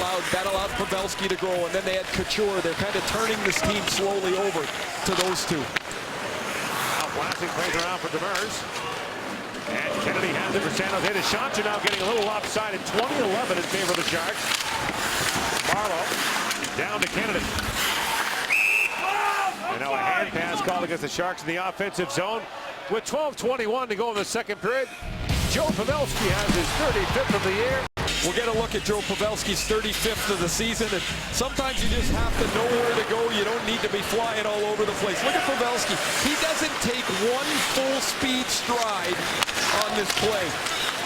allowed Pavelski to grow, and then they had Couture. They're kind of turning this team slowly over to those two. Now Blasting plays around for Demers. And Kennedy has it for San Jose. The shots are now getting a little lopsided. 20-11 in favor of the Sharks. Marleau down to Kennedy. And now a hand pass called against the Sharks in the offensive zone. With 12:21 to go in the second period, Joe Pavelski has his 35th of the year. We'll get a look at Joe Pavelski's 35th of the season, and sometimes you just have to know where to go. You don't need to be flying all over the place. Look at Pavelski. He doesn't take one full speed stride on this play.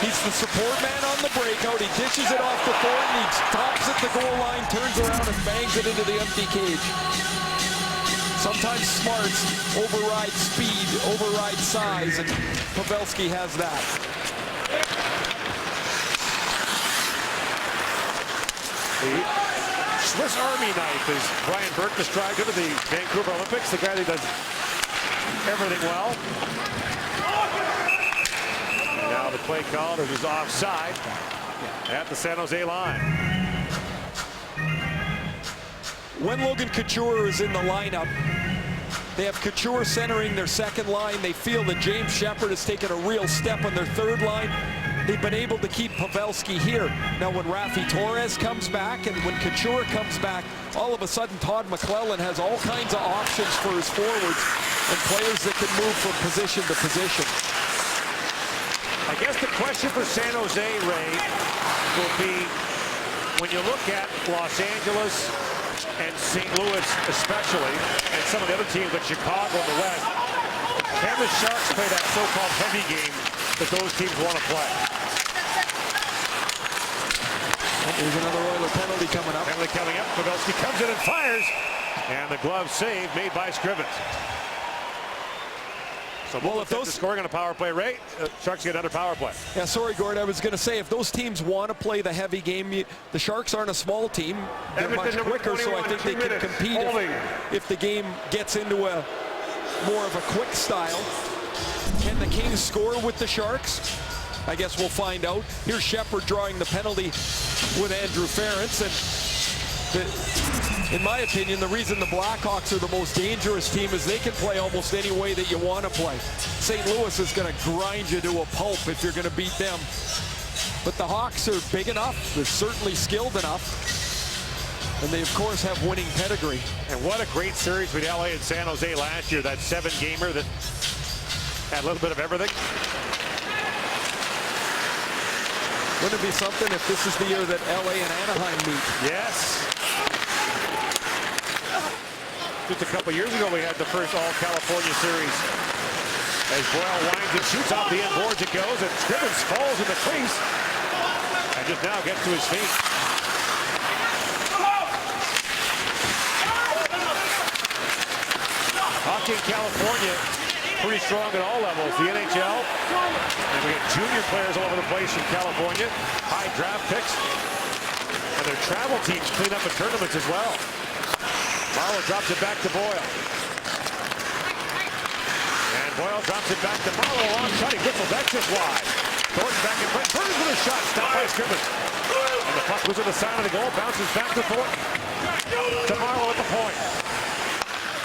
He's the support man on the breakout. He dishes it off to Thornton. He stops at the goal line, turns around and bangs it into the empty cage. Sometimes smarts override speed, override size, and Pavelski has that. The Swiss Army knife, as Brian Burke described him at the Vancouver Olympics, the guy that does everything well. And now the play called, it was offside at the San Jose line. when Logan Couture is in the lineup, they have Couture centering their second line. They feel that James Shepherd has taken a real step on their third line. They've been able to keep Pavelski here. Now when Raffi Torres comes back and when Couture comes back, all of a sudden Todd McClellan has all kinds of options for his forwards and players that can move from position to position. I guess the question for San Jose, Ray, will be when you look at Los Angeles and St. Louis especially, and some of the other teams like Chicago in the West, can the Sharks play that so-called heavy game that those teams want to play? There's another Oiler penalty coming up. Penalty coming up. Pavelski comes in and fires. And the glove save made by Scrivens. So well, if those scoring on a power play, Ray, Sharks get another power play. Yeah, sorry, Gord. I was going to say, if those teams want to play the heavy game, the Sharks aren't a small team. They're much quicker, so I think they can compete if the game gets into a more of a quick style. Can the Kings score with the Sharks? I guess we'll find out. Here's Shepherd drawing the penalty with Andrew Ference. And in my opinion, the reason the Blackhawks are the most dangerous team is they can play almost any way that you want to play. St. Louis is going to grind you to a pulp if you're going to beat them. But the Hawks are big enough. They're certainly skilled enough. And they, of course, have winning pedigree. And what a great series with LA and San Jose last year. That 7-gamer that had a little bit of everything. Wouldn't it be something if this is the year that LA and Anaheim meet? Yes. Just a couple years ago, we had the first all-California series. As Boyle winds and shoots off the end boards, it goes, and Scrivens falls in the crease and just now gets to his feet. Hockey in California, pretty strong at all levels. The NHL, and we get junior players all over the place in California, high draft picks, and their travel teams clean up in tournaments as well. Marleau drops it back to Boyle. And Boyle drops it back to Marleau. Long shot, he whistles, that's just wide. Thornton back in front, Burns with a shot, stopped by Scrivens. And the puck was on the side of the goal, bounces back to Thornton. To Marleau at the point.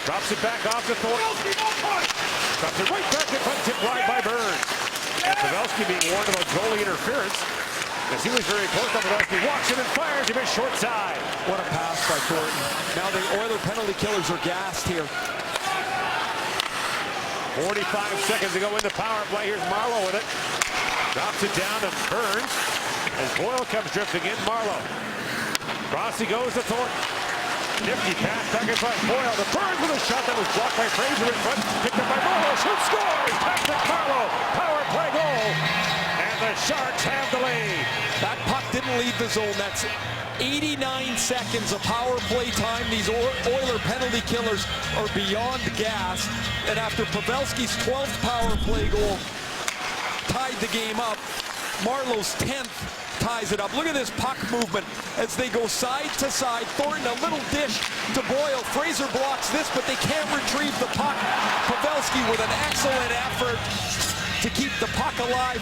Drops it back off to Thornton. Drops it right back in front, tipped wide by Burns. And Pavelski being warned about goalie interference, as he was very close. Pavelski walks in and fires. He missed short side. What a pass by Thornton. Now the Oiler penalty killers are gassed here. 45 seconds to go in the power play. Here's Marleau with it. Drops it down to Burns. As Boyle comes drifting in, Marleau. Cross he goes to Thornton. Nifty pass back in front. Boyle to Burns with a shot that was blocked by Fraser in front. Picked up by Marleau. Shoot, scores! Patrick Marleau. Power play goal. And the Sharks have the lead. That puck didn't leave the zone. That's 89 seconds of power play time. These Oiler penalty killers are beyond gas. And after Pavelski's 12th power play goal tied the game up, Marleau's 10th ties it up. Look at this puck movement as they go side to side. Thornton, a little dish to Boyle. Fraser blocks this, but they can't retrieve the puck. Pavelski with an excellent effort to keep the puck alive.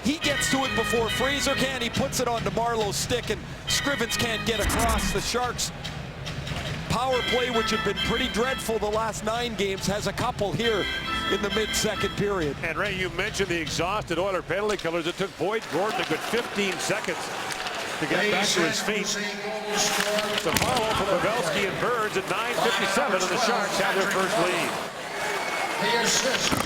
He gets to it before Fraser can. He puts it onto Marleau's stick, and Scrivens can't get across. The Sharks' power play, which had been pretty dreadful the last 9 games, has a couple here in the mid-second period. And Ray, you mentioned the exhausted Oiler penalty killers. It took Boyd Gordon a good 15 seconds to get back to his feet. So Marleau for Pavelski and Burns at 9:57, and the Sharks have their first lead. The assist to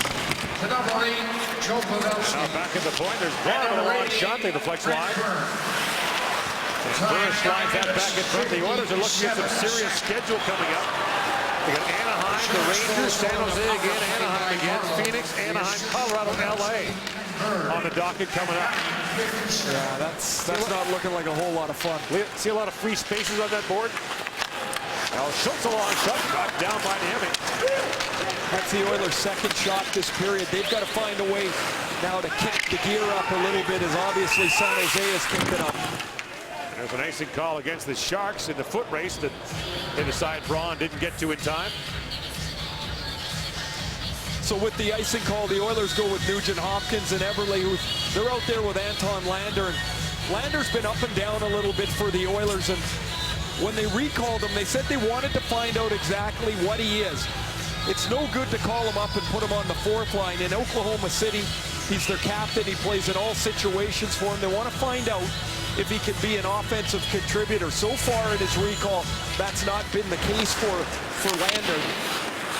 number 8, Joe Pavelski. Now back at the point, there's Braun with a long shot. They deflects wide. And Burns slides that back in front. The Oilers are looking at some serious schedule coming up. They got Anaheim, the Rangers, San Jose again, Anaheim again, Phoenix, Anaheim, Colorado, LA on the docket coming up. Yeah, that's not looking like a whole lot of fun. See a lot of free spaces on that board. Now Schultz a long shot, got down by Niemi. That's the Oilers' second shot this period. They've got to find a way now to kick the gear up a little bit, as obviously San Jose has kicked it up. There's an icing call against the Sharks in the foot race that they decide Braun didn't get to in time. So with the icing call, the Oilers go with Nugent Hopkins and Everly, who they're out there with Anton Lander. And Lander's been up and down a little bit for the Oilers, and when they recalled him, they said they wanted to find out exactly what he is. It's no good to call him up and put him on the fourth line. In Oklahoma City, he's their captain. He plays in all situations for them. They want to find out if he can be an offensive contributor. So far in his recall, that's not been the case for Lander.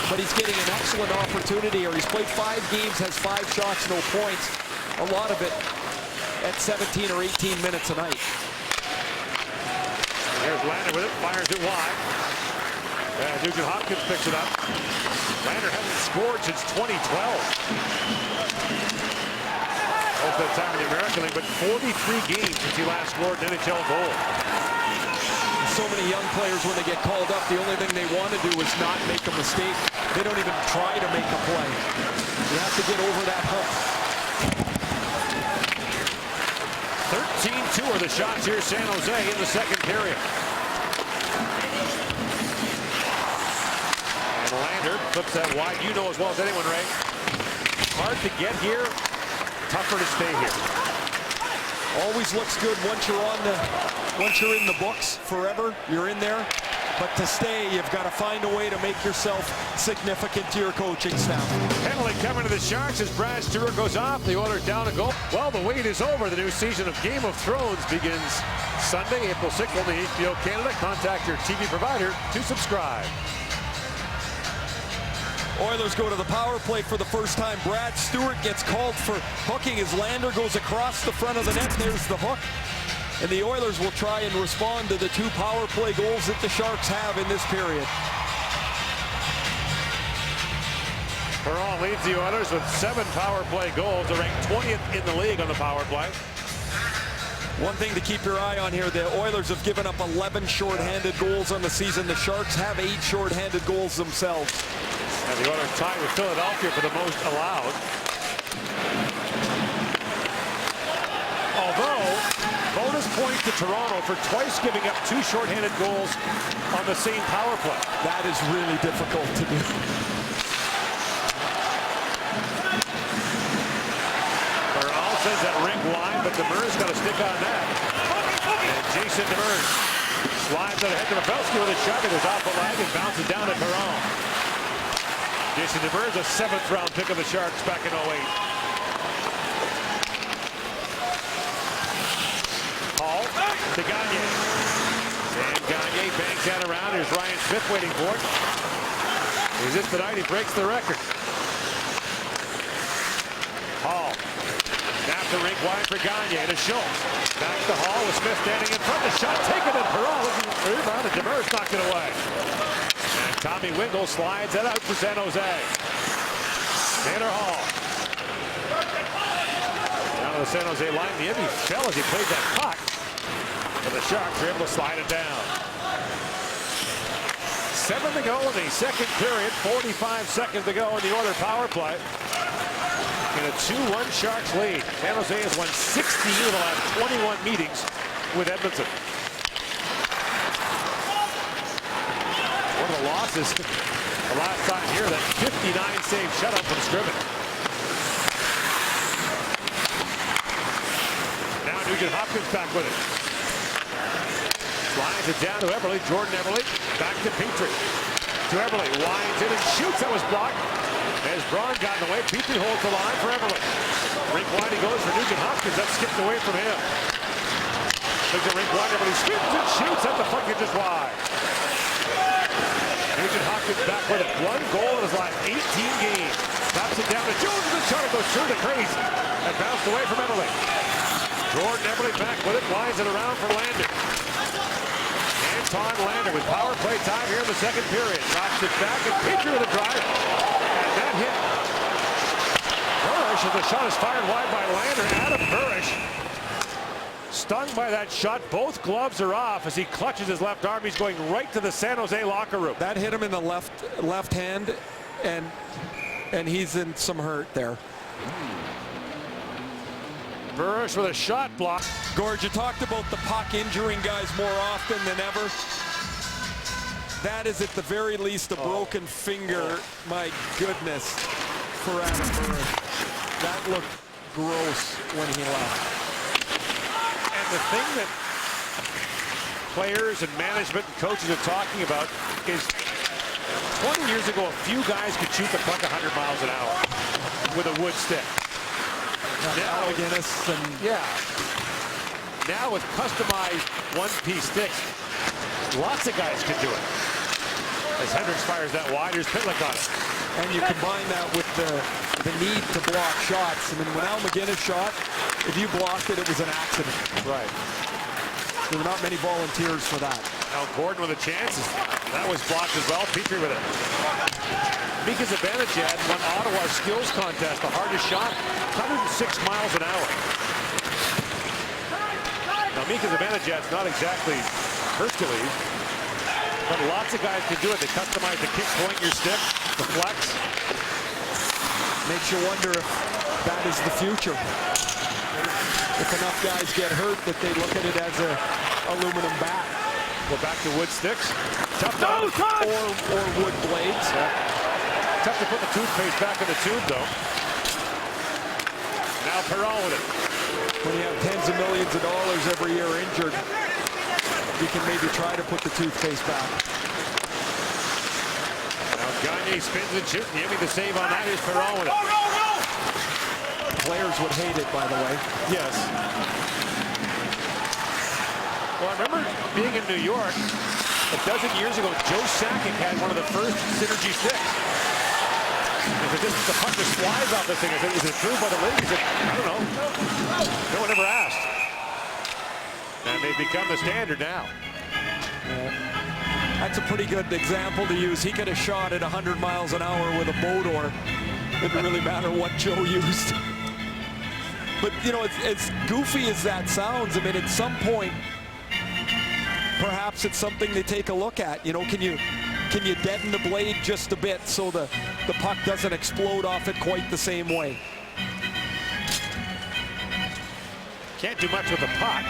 But he's getting an excellent opportunity here. He's played 5 games, has 5 shots, no points. A lot of it at 17 or 18 minutes a night. There's Lander with it, fires it wide. Nugent Hopkins picks it up. Lander hasn't scored since 2012. Most of the time in the American League, but 43 games since he last scored an NHL goal. So many young players, when they get called up, the only thing they want to do is not make a mistake. They don't even try to make a play. You have to get over that hump. 13-2 are the shots here, San Jose, in the second period. And Lander flips that wide. You know as well as anyone, Ray. Hard to get here, tougher to stay here. Always looks good once you're in the books forever. You're in there. But to stay, you've got to find a way to make yourself significant to your coaching staff. Penalty coming to the Sharks as Brad Stewart goes off. The Oilers down a goal. Well, the wait is over. The new season of Game of Thrones begins Sunday, April 6th on the HBO Canada. Contact your TV provider to subscribe. Oilers go to the power play for the first time. Brad Stewart gets called for hooking as Lander goes across the front of the net. There's the hook. And the Oilers will try and respond to the 2 power play goals that the Sharks have in this period. Perron leads the Oilers with 7 power play goals. They're ranked 20th in the league on the power play. One thing to keep your eye on here, the Oilers have given up 11 shorthanded goals on the season. The Sharks have 8 shorthanded goals themselves. And the Oilers tied with Philadelphia for the most allowed. Although, bonus point to Toronto for twice giving up 2 shorthanded goals on the same power play. That is really difficult to do. Perron says that rink wide, but Demers got to stick on that. And Jason Demers slides it ahead to Pavelski with a shot. It goes off the leg and bounces down to Perron. Jason Demers, a 7th round pick of the Sharks back in 08. Hall to Gagne. And Gagne bangs that around. Here's Ryan Smith waiting for it. He's it tonight. He breaks the record. Hall. Snap the rink wide for Gagne to Schultz. Back to Hall with Smith standing in front. The shot taken and Perron looking for the rebound, and Demers knocked it away. And Tommy Wingle slides that out for San Jose. Taylor Hall. Down to the San Jose line. The Emmy fell as he played that puck. But the Sharks are able to slide it down. 7 to go in the second period. 45 seconds to go in the Oilers power play. In a 2-1 Sharks lead. San Jose has won 16 of the last 21 meetings with Edmonton. One of the losses the last time here, that 59 save shutout from Scriven. Now Nugent Hopkins back with it. Slides it down to Eberle. Jordan Eberle back to Petrie. To Eberle, winds in and shoots. That was blocked. As Braun got in the way, Petrie holds the line for Eberle. Rink wide he goes for Nugent Hopkins. That skipped away from him. Looks at rink wide. Eberle spins and shoots. That deflected just wide. Nugent Hopkins back with it. 1 goal in his last 18 games. Taps it down to Jones. The shot goes through the crease and bounced away from Eberle. Jordan Eberle back with it. Winds it around for Lander. Anton Lander with power play time here in the second period. Knocks it back and Petrie with a drive. And that hit Burish as the shot is fired wide by Lander. Adam Burish stung by that shot. Both gloves are off as he clutches his left arm. He's going right to the San Jose locker room. That hit him in the left hand, and he's in some hurt there. Burish with a shot block. Gord, you talked about the puck injuring guys more often than ever. That is at the very least a broken finger. My goodness, for Adam Burish. That looked gross when he left. And the thing that players and management and coaches are talking about is 20 years ago, a few guys could shoot the puck 100 miles an hour with a wood stick. Now, McGinnis and now with customized one-piece sticks, lots of guys can do it. As Hendricks fires that wide, here's Pitlick on it. And you combine that with the need to block shots. I mean, when Al McGinnis shot, if you blocked it, it was an accident. Right. There were not many volunteers for that. Now Gordon with a chance. That was blocked as well. Petrie with it. Mika Zibanejad won Ottawa's skills contest, the hardest shot, 106 miles an hour. Now Mika Zibanejad's not exactly Hercules, but lots of guys can do it. They customize the kick point, your stick, the flex. Makes you wonder if that is the future. If enough guys get hurt that they look at it as a aluminum bat. Go back to wood sticks. Tough to or wood blades. Tough to put the toothpaste back in the tube, though. Now Perron with it. When you have tens of millions of dollars every year injured, you can maybe try to put the toothpaste back. Now Gagne spins and shoots. Yemi the save on that. Here's Perron with it. Players would hate it, by the way. Yes. Well, I remember being in New York a dozen years ago. Joe Sakic had one of the first synergy sticks. He said, the puck just flies off this thing. I said, is it true by the league? He said, I don't know. No one ever asked. And they've become the standard now. That's a pretty good example to use. He could have shot at 100 miles an hour with a Bodor. It didn't really matter what Joe used. But, you know, as goofy as that sounds, I mean, at some point, perhaps it's something they take a look at. You know, can you deaden the blade just a bit so the puck doesn't explode off it quite the same way? Can't do much with the puck.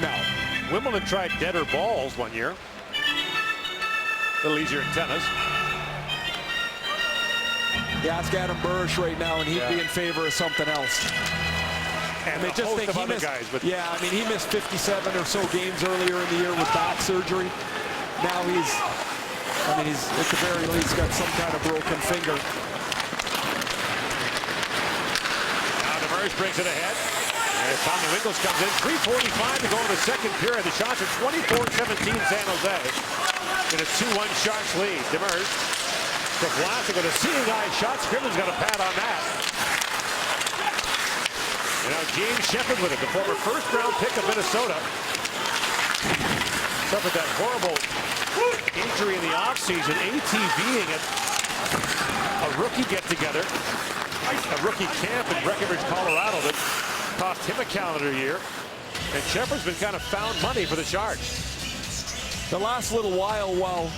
No. Wimbledon tried deader balls one year. A little easier in tennis. You ask Adam Burish right now, and he'd be in favor of something else. And I mean, just think he missed, guys, but yeah, I mean, he missed 57 or so games earlier in the year with back surgery. Now he's at the very least got some kind of broken finger. Now Demers brings it ahead. And Tommy Winkles comes in. 3:45 to go in the second period. The shots are 24-17 San Jose. In a 2-1 Sharks lead. Demers to Vlasic with a seeing eye shot. Scriven's got a pad on that. And now James Shepard with it, the former first-round pick of Minnesota. Suffered that horrible injury in the offseason, ATVing at a rookie get-together, a rookie camp in Breckenridge, Colorado that cost him a calendar year. And Shepard's been kind of found money for the Sharks. The last little while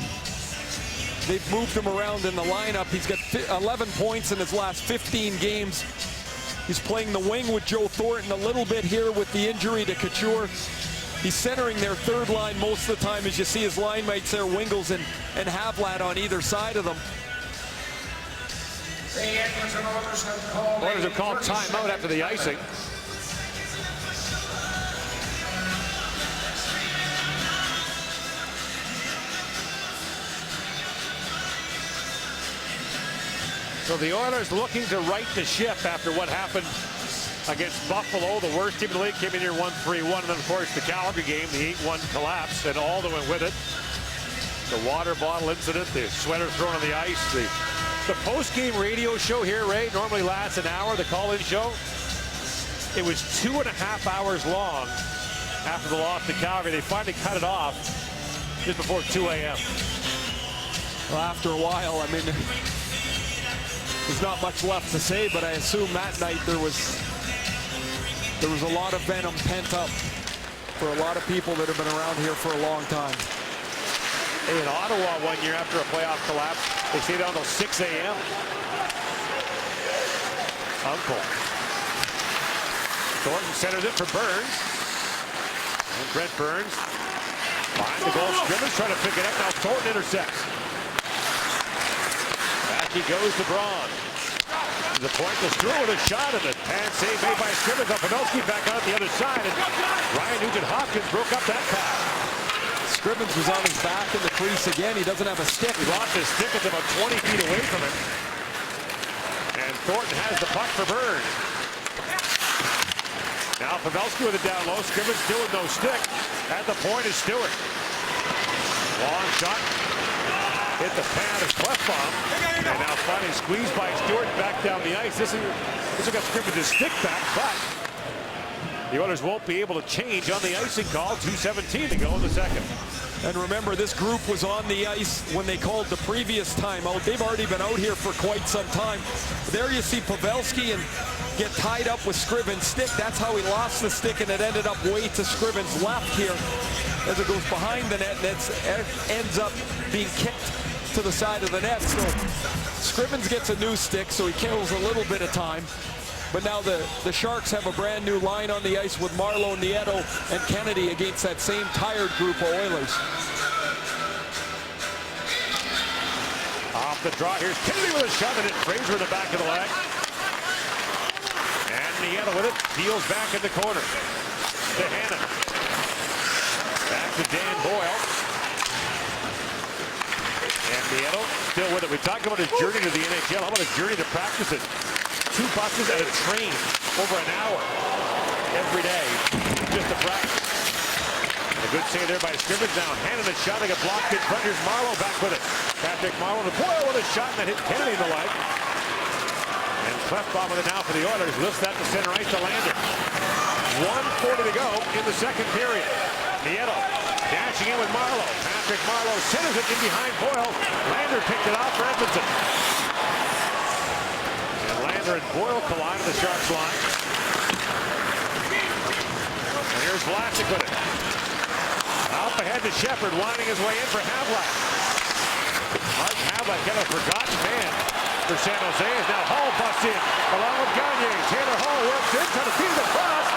they've moved him around in the lineup, he's got 11 points in his last 15 games. He's playing the wing with Joe Thornton a little bit here with the injury to Couture. He's centering their third line most of the time, as you see his line mates there, Wingles and Havlat on either side of them. The Oilers have called timeout after the icing. So the Oilers looking to right the ship after what happened against Buffalo. The worst team in the league came in here 1-3-1. And then, of course, the Calgary game, the 8-1 collapse, and all that went with it. The water bottle incident, the sweater thrown on the ice, the post-game radio show here, Ray, normally lasts an hour, the call-in show. It was 2.5 hours long after the loss to Calgary. They finally cut it off just before 2 a.m. Well, after a while, I mean, there's not much left to say, but I assume that night there was a lot of venom pent up for a lot of people that have been around here for a long time. Hey, in Ottawa one year after a playoff collapse, they stayed on until 6 a.m. Uncle. Thornton centers it for Burns. And Brent Burns behind the goal scrimmage, trying to pick it up. Now Thornton intercepts. Back he goes to Braun. To the point, the Stewart with a shot, and the pad save made by Scrivens. Pavelski back out the other side, and Ryan Nugent-Hopkins broke up that pass. Scrivens was on his back in the crease again. He doesn't have a stick. He lost his stick. It's about 20 feet away from him. And Thornton has the puck for Burns. Now Pavelski with it down low. Scrivens still with no stick. At the point is Stewart. Long shot. Hit the pad of Clefbaum. And now finally squeezed by Stewart back down the ice. This will get Scrivens' stick back, but the Oilers won't be able to change on the icing call. 2:17 to go in the second. And remember, this group was on the ice when they called the previous timeout. They've already been out here for quite some time. There you see Pavelski and get tied up with Scrivens' stick. That's how he lost the stick, and it ended up way to Scrivens' left here as it goes behind the net, and it ends up being kicked to the side of the net. So Scrivens gets a new stick, so he kills a little bit of time. But now the Sharks have a brand new line on the ice with Marleau, Nieto, and Kennedy against that same tired group of Oilers. Off the draw, here's Kennedy with a shot, and it Fraser in the back of the leg. And Nieto with it, deals back in the corner. To Hannon. Back to Dan Boyle. And Nieto still with it. We talked about his journey to the NHL. How about his journey to practice it? 2 buses and a train over an hour every day just to practice. A good save there by Scrivens. Down. Hannon a shot, they get blocked in front. Here's Marleau back with it. Patrick Marleau to Boyle with a shot, and that hit Kennedy in the leg. And Clefbaum with it now for the Oilers. Lifts that to center ice to Lander. 1:40 to go in the second period. Nieto dashing in with Marleau. Patrick Marleau centers it in behind Boyle. Lander picked it off for Edmonton. And Boyle collide to the Sharks line. And here's Vlasic with it. Up ahead to Shepard, winding his way in for Havlat. Martin Havlat, kind of a forgotten man for San Jose, as now Hall busts in along with Gagne. Taylor Hall works in, trying to feed it across.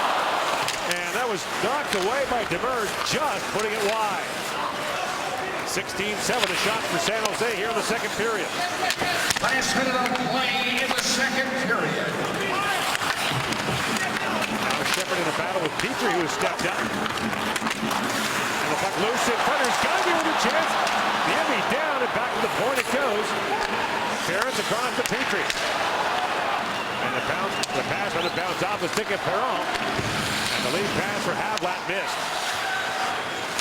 And that was knocked away by Demers, just putting it wide. 16-7 a shot for San Jose here in the second period. Last minute of play in the second period. Now Shepard in a battle with Petrie, who has stepped up. And the puck loose in front. There's Gagne with a chance. The Emmy down and back to the point it goes. Ferris across to Petrie. And the pass on the bounce off the stick of Perron. And the lead pass for Havlat missed.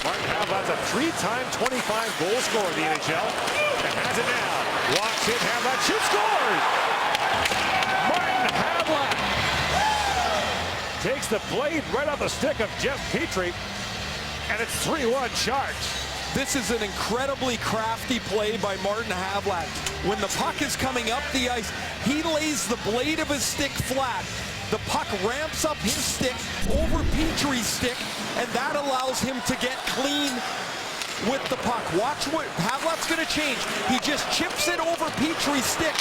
Martin Havlat's a 3-time 25-goal scorer in the NHL. And has it now. Walks in, Havlat shoots, scores! Martin Havlat takes the blade right off the stick of Jeff Petrie. And it's 3-1 Sharks. This is an incredibly crafty play by Martin Havlat. When the puck is coming up the ice, he lays the blade of his stick flat. The puck ramps up his stick over Petrie's stick, and that allows him to get clean with the puck. Watch what Havlat's going to change. He just chips it over Petrie's stick.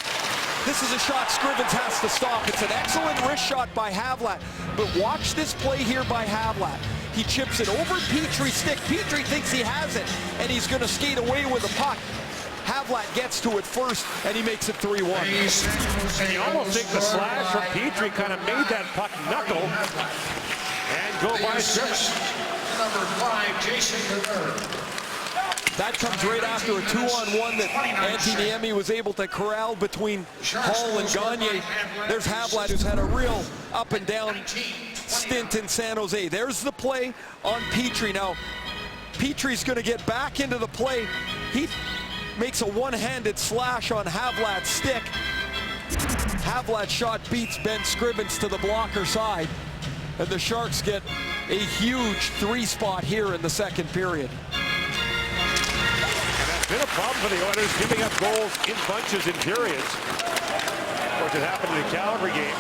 This is a shot Scrivens has to stop. It's an excellent wrist shot by Havlat, but watch this play here by Havlat. He chips it over Petrie's stick. Petrie thinks he has it, and he's going to skate away with the puck. Havlat gets to it first, and he makes it 3-1. And you almost think the slash from Petrie kind of made that puck knuckle and go by Scrivens. Number 5, Jason Demers. That comes right after a 2-on-1 that Antti Niemi was able to corral between Hall and Gagne. There's Havlat, who's had a real up-and-down stint in San Jose. There's the play on Petrie. Now, Petrie's going to get back into the play. He makes a one-handed slash on Havlat's stick. Havlat's shot beats Ben Scrivens to the blocker side. And the Sharks get a huge 3-spot here in the second period. Been a problem for the Oilers, giving up goals in bunches in periods. Of course, it happened in the Calgary game.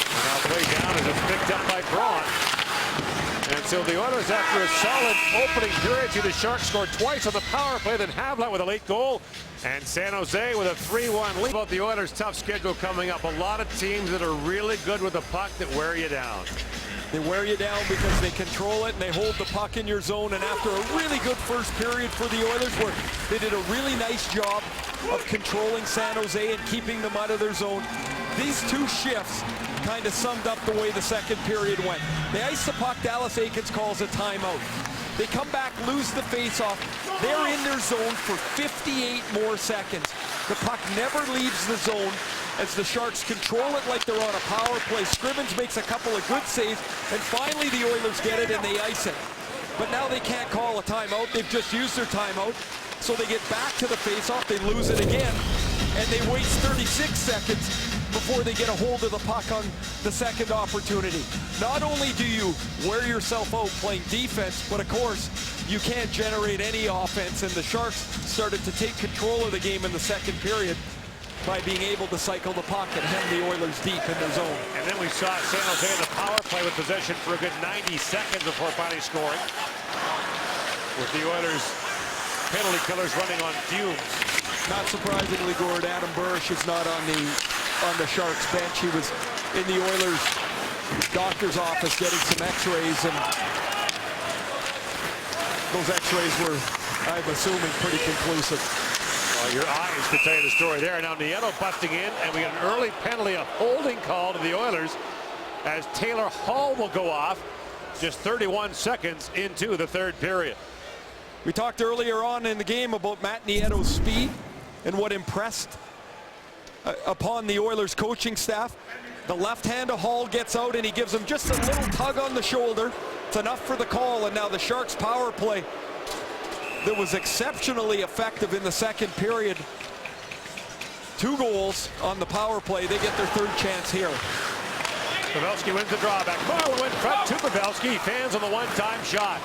And now play down as it's picked up by Braun. And so the Oilers, after a solid opening period, see the Sharks scored twice on the power play, then Havlat with a late goal, and San Jose with a 3-1 lead. About the Oilers' tough schedule coming up. A lot of teams that are really good with the puck that wear you down. They wear you down because they control it and they hold the puck in your zone. And after a really good first period for the Oilers, where they did a really nice job of controlling San Jose and keeping them out of their zone, these two shifts kind of summed up the way the second period went. They ice the puck, Dallas Eakins calls a timeout. They come back, lose the faceoff. They're in their zone for 58 more seconds. The puck never leaves the zone as the Sharks control it like they're on a power play. Scrivens makes a couple of good saves, and finally the Oilers get it and they ice it. But now they can't call a timeout. They've just used their timeout. So they get back to the faceoff, they lose it again, and they waste 36 seconds before they get a hold of the puck on the second opportunity. Not only do you wear yourself out playing defense, but of course, you can't generate any offense, and the Sharks started to take control of the game in the second period by being able to cycle the puck and hem the Oilers deep in their zone. And then we saw San Jose in the power play with possession for a good 90 seconds before finally scoring. With the Oilers penalty killers running on fumes. Not surprisingly, Gord, Adam Burish is not on the Sharks bench. He was in the Oilers doctor's office getting some x-rays, and those x-rays were, I'm assuming, pretty conclusive. Well, your eyes could tell you the story there. Now Nieto busting in, and we got an early penalty, a holding call to the Oilers as Taylor Hall will go off just 31 seconds into the third period. We talked earlier on in the game about Matt Nieto's speed and what impressed upon the Oilers coaching staff. The left hand of Hall gets out and he gives him just a little tug on the shoulder. It's enough for the call, and now the Sharks power play that was exceptionally effective in the second period. 2 goals on the power play. They get their third chance here. Pavelski wins the drawback. Marlin went front to Pavelski. Fans on the one-time shot.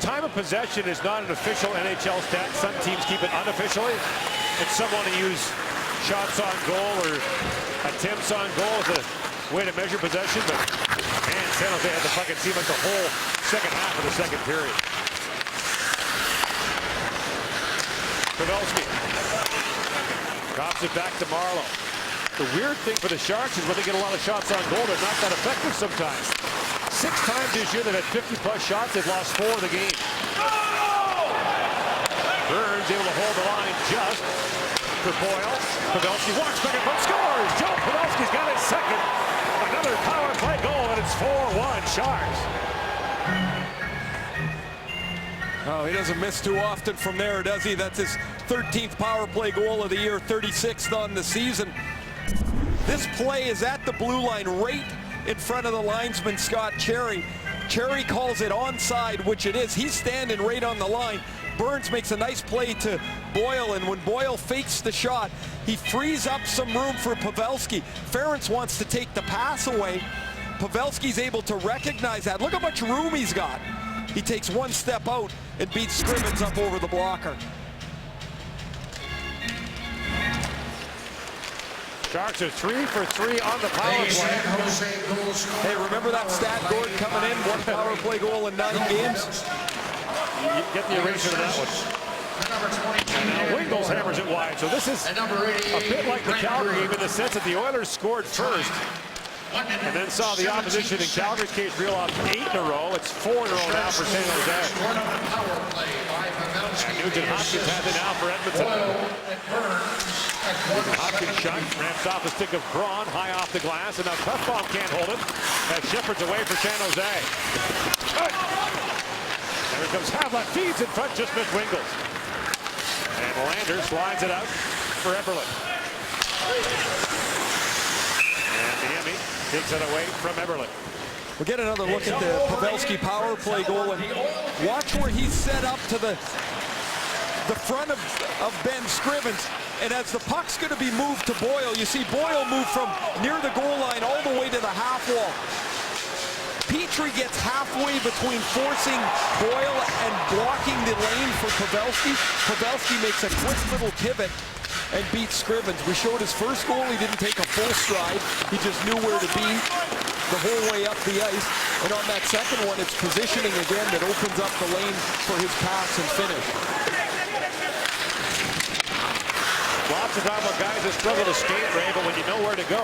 Time of possession is not an official NHL stat. Some teams keep it unofficially. And some want to use shots on goal or attempts on goal as a way to measure possession. But man, San Jose had the puck, it seemed like the whole second half of the second period. Pavelski drops it back to Marleau. The weird thing for the Sharks is when they get a lot of shots on goal, they're not that effective sometimes. 6 times this year they've had 50-plus shots. They've lost 4 of the game. Burns able to hold the line just for Boyle. Pavelski walks back and scores. Joe Pavelski's got his second. Another power play goal, and it's 4-1 Sharks. Oh, he doesn't miss too often from there, does he? That's his 13th power play goal of the year, 36th on the season. This play is at the blue line right in front of the linesman, Scott Cherry. Cherry calls it onside, which it is. He's standing right on the line. Burns makes a nice play to Boyle, and when Boyle fakes the shot, he frees up some room for Pavelski. Ference wants to take the pass away. Pavelski's able to recognize that. Look how much room he's got. He takes one step out and beats Scrivens up over the blocker. Sharks are 3 for 3 on the power play. Hey, remember that stat, Gord, coming in? 1 power play goal in 9 games? You get the eraser of that one. And now Wingles hammers it wide. So this is a bit like the Calgary game in the sense that the Oilers scored first and then saw the opposition in Calgary's case reel off 8 in a row. It's 4 in a row now for San Jose. And Nugent Hopkins has it now for Edmonton. Hopkins shot, ramps off the stick of Braun, high off the glass, and now Tuffbaum can't hold it as Shepherd's away for San Jose. There comes Havlat, feeds in front, just missed Wingles. And Lander slides it out for Eberle. And Niemi takes it away from Eberle. We'll get another look at the Pavelski power play goal, and watch where he's set up to the front of Ben Scrivens. And as the puck's going to be moved to Boyle, you see Boyle move from near the goal line all the way to the half wall. Petrie gets halfway between forcing Boyle and blocking the lane for Pavelski. Pavelski makes a quick little pivot and beats Scrivens. We showed his first goal, he didn't take a full stride. He just knew where to be the whole way up the ice. And on that second one, it's positioning again that opens up the lane for his pass and finish. Lots of time about guys that struggle to skate, Ray, but when you know where to go.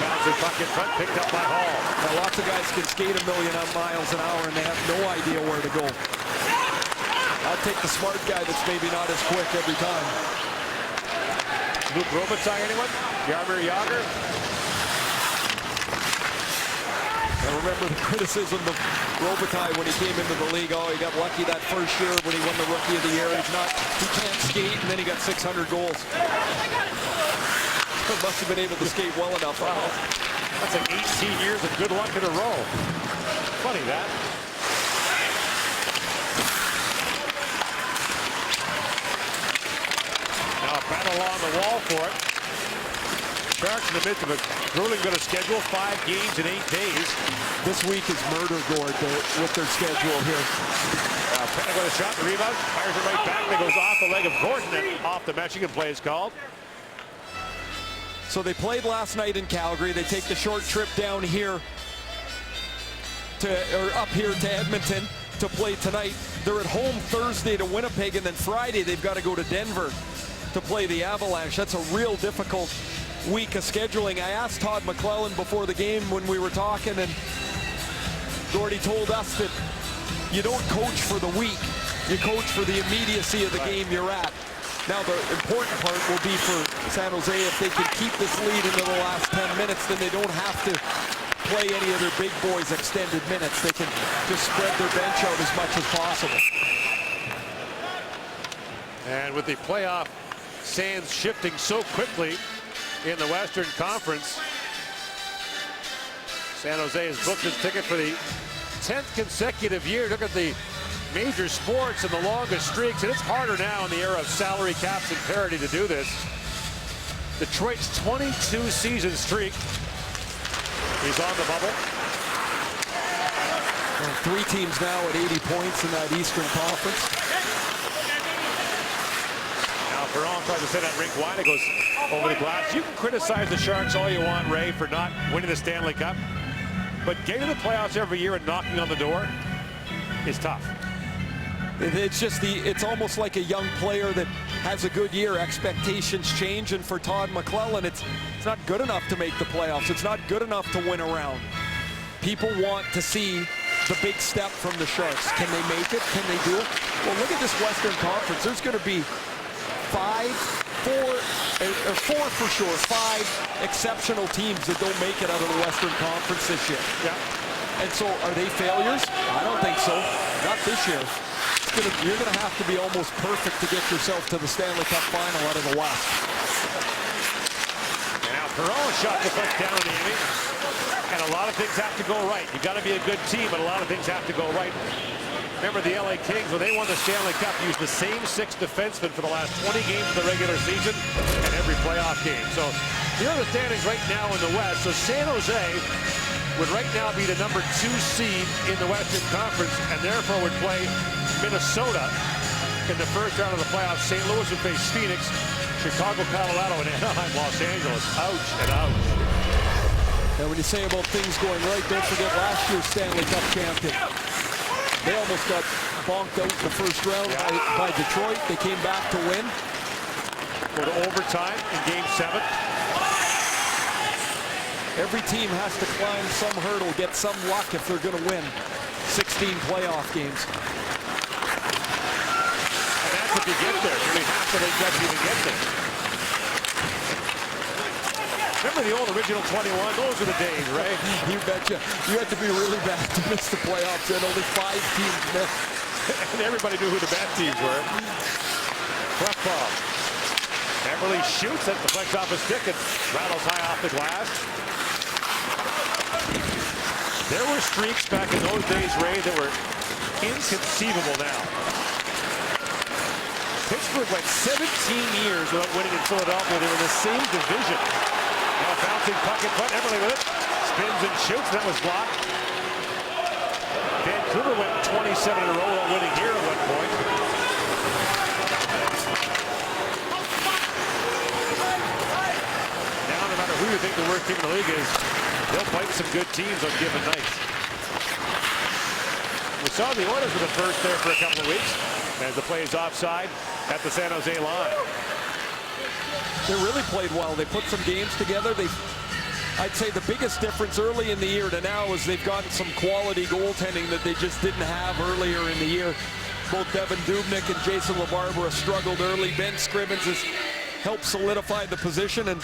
Now Bouncing puck in front, picked up by Hall. Now, lots of guys can skate 1 million miles an hour and they have no idea where to go. I'll take the smart guy that's maybe not as quick every time. Luke Robitaille, anyone? Jaromir Jagr? I remember the criticism of Robitaille when he came into the league. Oh, he got lucky that first year when he won the Rookie of the Year. He can't skate, and then he got 600 goals. He must have been able to skate well enough. Wow. That's like 18 years of good luck in a row. Funny that. Now a battle along the wall for it. Sharks in the midst of a grueling bit of schedule, 5 games in 8 days. This week is murder, Gord, with their schedule here. Penna with a shot, the rebound, fires it right back, and it goes off the leg of Gordon and off the meshing, and play is called. So they played last night in Calgary. They take the short trip down here up here to Edmonton to play tonight. They're at home Thursday to Winnipeg, and then Friday they've got to go to Denver to play the Avalanche. That's a real difficult week of scheduling. I asked Todd McLellan before the game when we were talking, and Gordy told us that you don't coach for the week. You coach for the immediacy of the game you're at. Now the important part will be for San Jose, if they can keep this lead into the last 10 minutes, then they don't have to play any of their big boys extended minutes. They can just spread their bench out as much as possible. And with the playoff sands shifting so quickly in the Western Conference, San Jose has booked his ticket for the 10th consecutive year. Look at the major sports and the longest streaks, and it's harder now in the era of salary caps and parity to do this. Detroit's 22-season streak. He's on the bubble. Well, 3 teams now at 80 points in that Eastern Conference. Now Perron tries to send that rink wide. It goes over the glass. You can criticize the Sharks all you want, Ray, for not winning the Stanley Cup, but getting to the playoffs every year and knocking on the door is tough. It's almost like a young player that has a good year. Expectations change, and for Todd McLellan, it's not good enough to make the playoffs. It's not good enough to win a round. People want to see the big step from the Sharks. Can they make it? Can they do it? Well, look at this Western Conference. There's going to be 4 for sure, 5 exceptional teams that don't make it out of the Western Conference this year. Yeah. And so are they failures? I don't think so. Not this year. You're going to have to be almost perfect to get yourself to the Stanley Cup final out of the West. And now Perron shot the puck down in the inning. And a lot of things have to go right. You got to be a good team, but a lot of things have to go right. Remember the LA Kings, when they won the Stanley Cup, used the same 6 defensemen for the last 20 games of the regular season and every playoff game. So here are the standings right now in the West. So San Jose would right now be the number 2 seed in the Western Conference, and therefore would play Minnesota in the first round of the playoffs. St. Louis would face Phoenix, Chicago, Colorado, and Anaheim, Los Angeles. Ouch and ouch. And when you say about things going right, don't forget last year's Stanley Cup champion. They almost got bonked out in the first round by Detroit. They came back to win. Go to overtime in Game 7. Every team has to climb some hurdle, get some luck if they're going to win 16 playoff games. And that's if you get there. Nearly half of those doesn't even get there. Remember the old original 21? Those are the days, right? You betcha. You had to be really bad to miss the playoffs, and only 5 teams missed. And everybody knew who the bad teams were. Cleft ball. Eberle shoots it, deflects off his stick, and rattles high off the glass. There were streaks back in those days, Ray, that were inconceivable now. Pittsburgh went 17 years without winning in Philadelphia. They were in the same division. Now bouncing puck in front, Eberle with it. Spins and shoots, that was blocked. Vancouver went 27 in a row while winning here at one point. Now, no matter who you think the worst team in the league is, they'll fight some good teams on given nights. We saw the Oilers with the first there for a couple of weeks as the play is offside at the San Jose line. They really played well. They put some games together. They I'd say the biggest difference early in the year to now is they've gotten some quality goaltending that they just didn't have earlier in the year. Both Devan Dubnyk and Jason LaBarbera struggled early. Ben Scrivens has helped solidify the position, and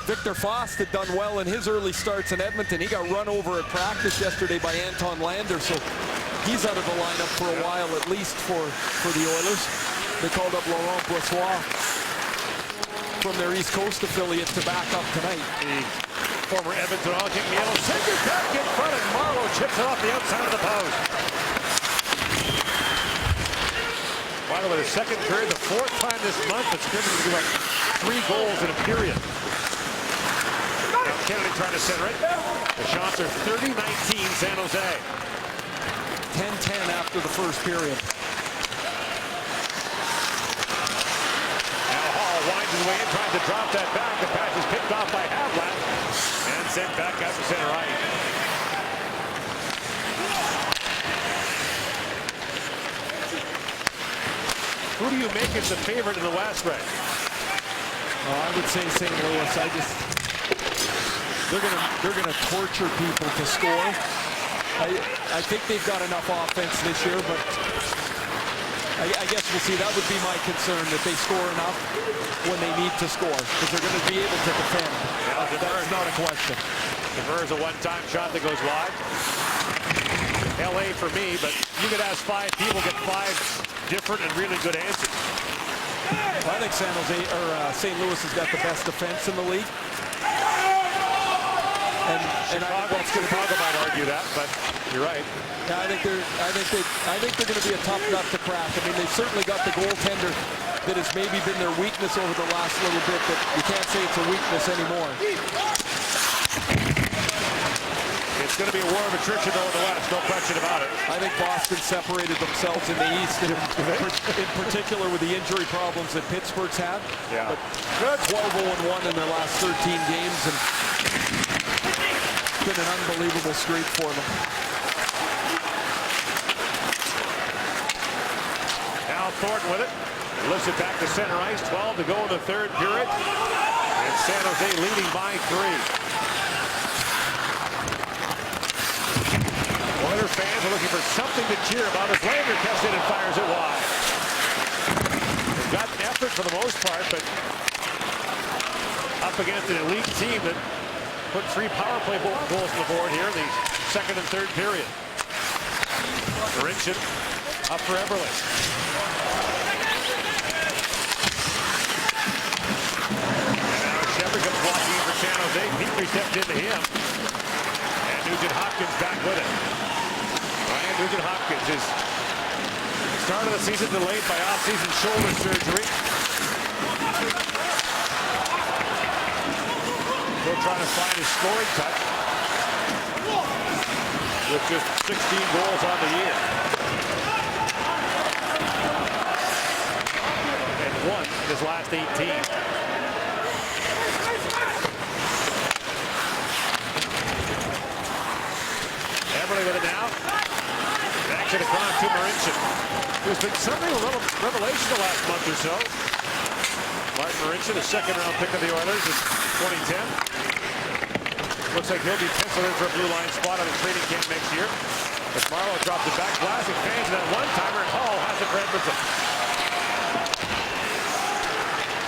Victor Fost had done well in his early starts in Edmonton. He got run over at practice yesterday by Anton Lander, so he's out of the lineup for a while at least for the Oilers. They called up Laurent Brossoit from their East Coast affiliate to back up tonight. The former Edmonton All-King Yellow sends it back in front, and Marleau chips it off the outside of the post. By the way, the second period, the fourth time this month that Scrivens has given up 3 goals in a period. Now Kennedy trying to center it. The shots are 30-19 San Jose. 10-10 after the first period. Now Hall winds his way in, trying to drop that back. The pass is picked off by Havlat and sent back out to center right. Who do you make as the favorite in the West, Ray? I would say St. Louis. They're gonna torture people to score. I think they've got enough offense this year, but I guess we'll see. That would be my concern, that they score enough when they need to score, because they're going to be able to defend. Yeah, that's not a question. Devers, a one-time shot that goes wide. LA for me, but you could ask 5 people, get 5 different and really good answers. I think San Jose or St. Louis has got the best defense in the league. And Chicago might argue that, but you're right. Yeah, I think they're going to be a tough nut to crack. I mean, they've certainly got the goaltender that has maybe been their weakness over the last little bit, but you can't say it's a weakness anymore. It's going to be a war of attrition though in the West, no question about it. I think Boston separated themselves in the East, in particular with the injury problems that Pittsburgh's had. Yeah. But 12-0-1 in their last 13 games, and it's been an unbelievable streak for them. Al Thornton with it. Lifts it back to center ice. 12 to go in the third period. And San Jose leading by 3. Oiler fans are looking for something to cheer about as Lander cuts in and fires it wide. They've got effort for the most part, but up against an elite team that put 3 power play goals on the board here in the second and third period. Marincin up for Eberle. Now Shepard comes walking in for San Jose. Petrie stepped into him. And Nugent Hopkins back with it. Ryan Nugent Hopkins is start of the season delayed by off-season shoulder surgery. Still trying to find his scoring touch with just 16 goals on the year. And 1 in his last 18. Eberle with it now. Backs it across to Marincin. There's been something of a revelation the last month or so. Martin Marincin, a second-round pick of the Oilers in 2010. Looks like he'll be penciled in for a blue line spot on the training camp next year. But Marleau dropped it back. Vlasic fans that one-timer, and Hall has it for Edmonton.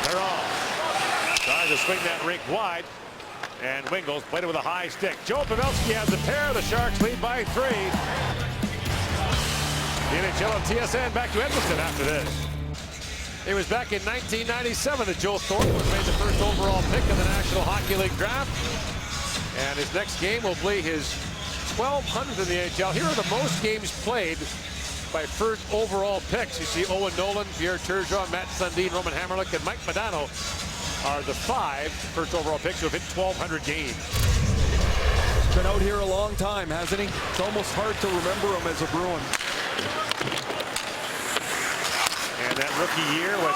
They're all tries to swing that rink wide. And Wingles played it with a high stick. Joe Pavelski has the pair. The Sharks lead by 3. The NHL and TSN back to Edmonton after this. It was back in 1997 that Joe Thornton was made the first overall pick in the National Hockey League draft. And his next game will be his 1200th in the NHL. Here are the most games played by first overall picks. You see Owen Nolan, Pierre Turgeon, Matt Sundin, Roman Hamrlik, and Mike Modano are the 5 first overall picks who have hit 1,200 games. Been out here a long time, hasn't he? It's almost hard to remember him as a Bruin. And that rookie year when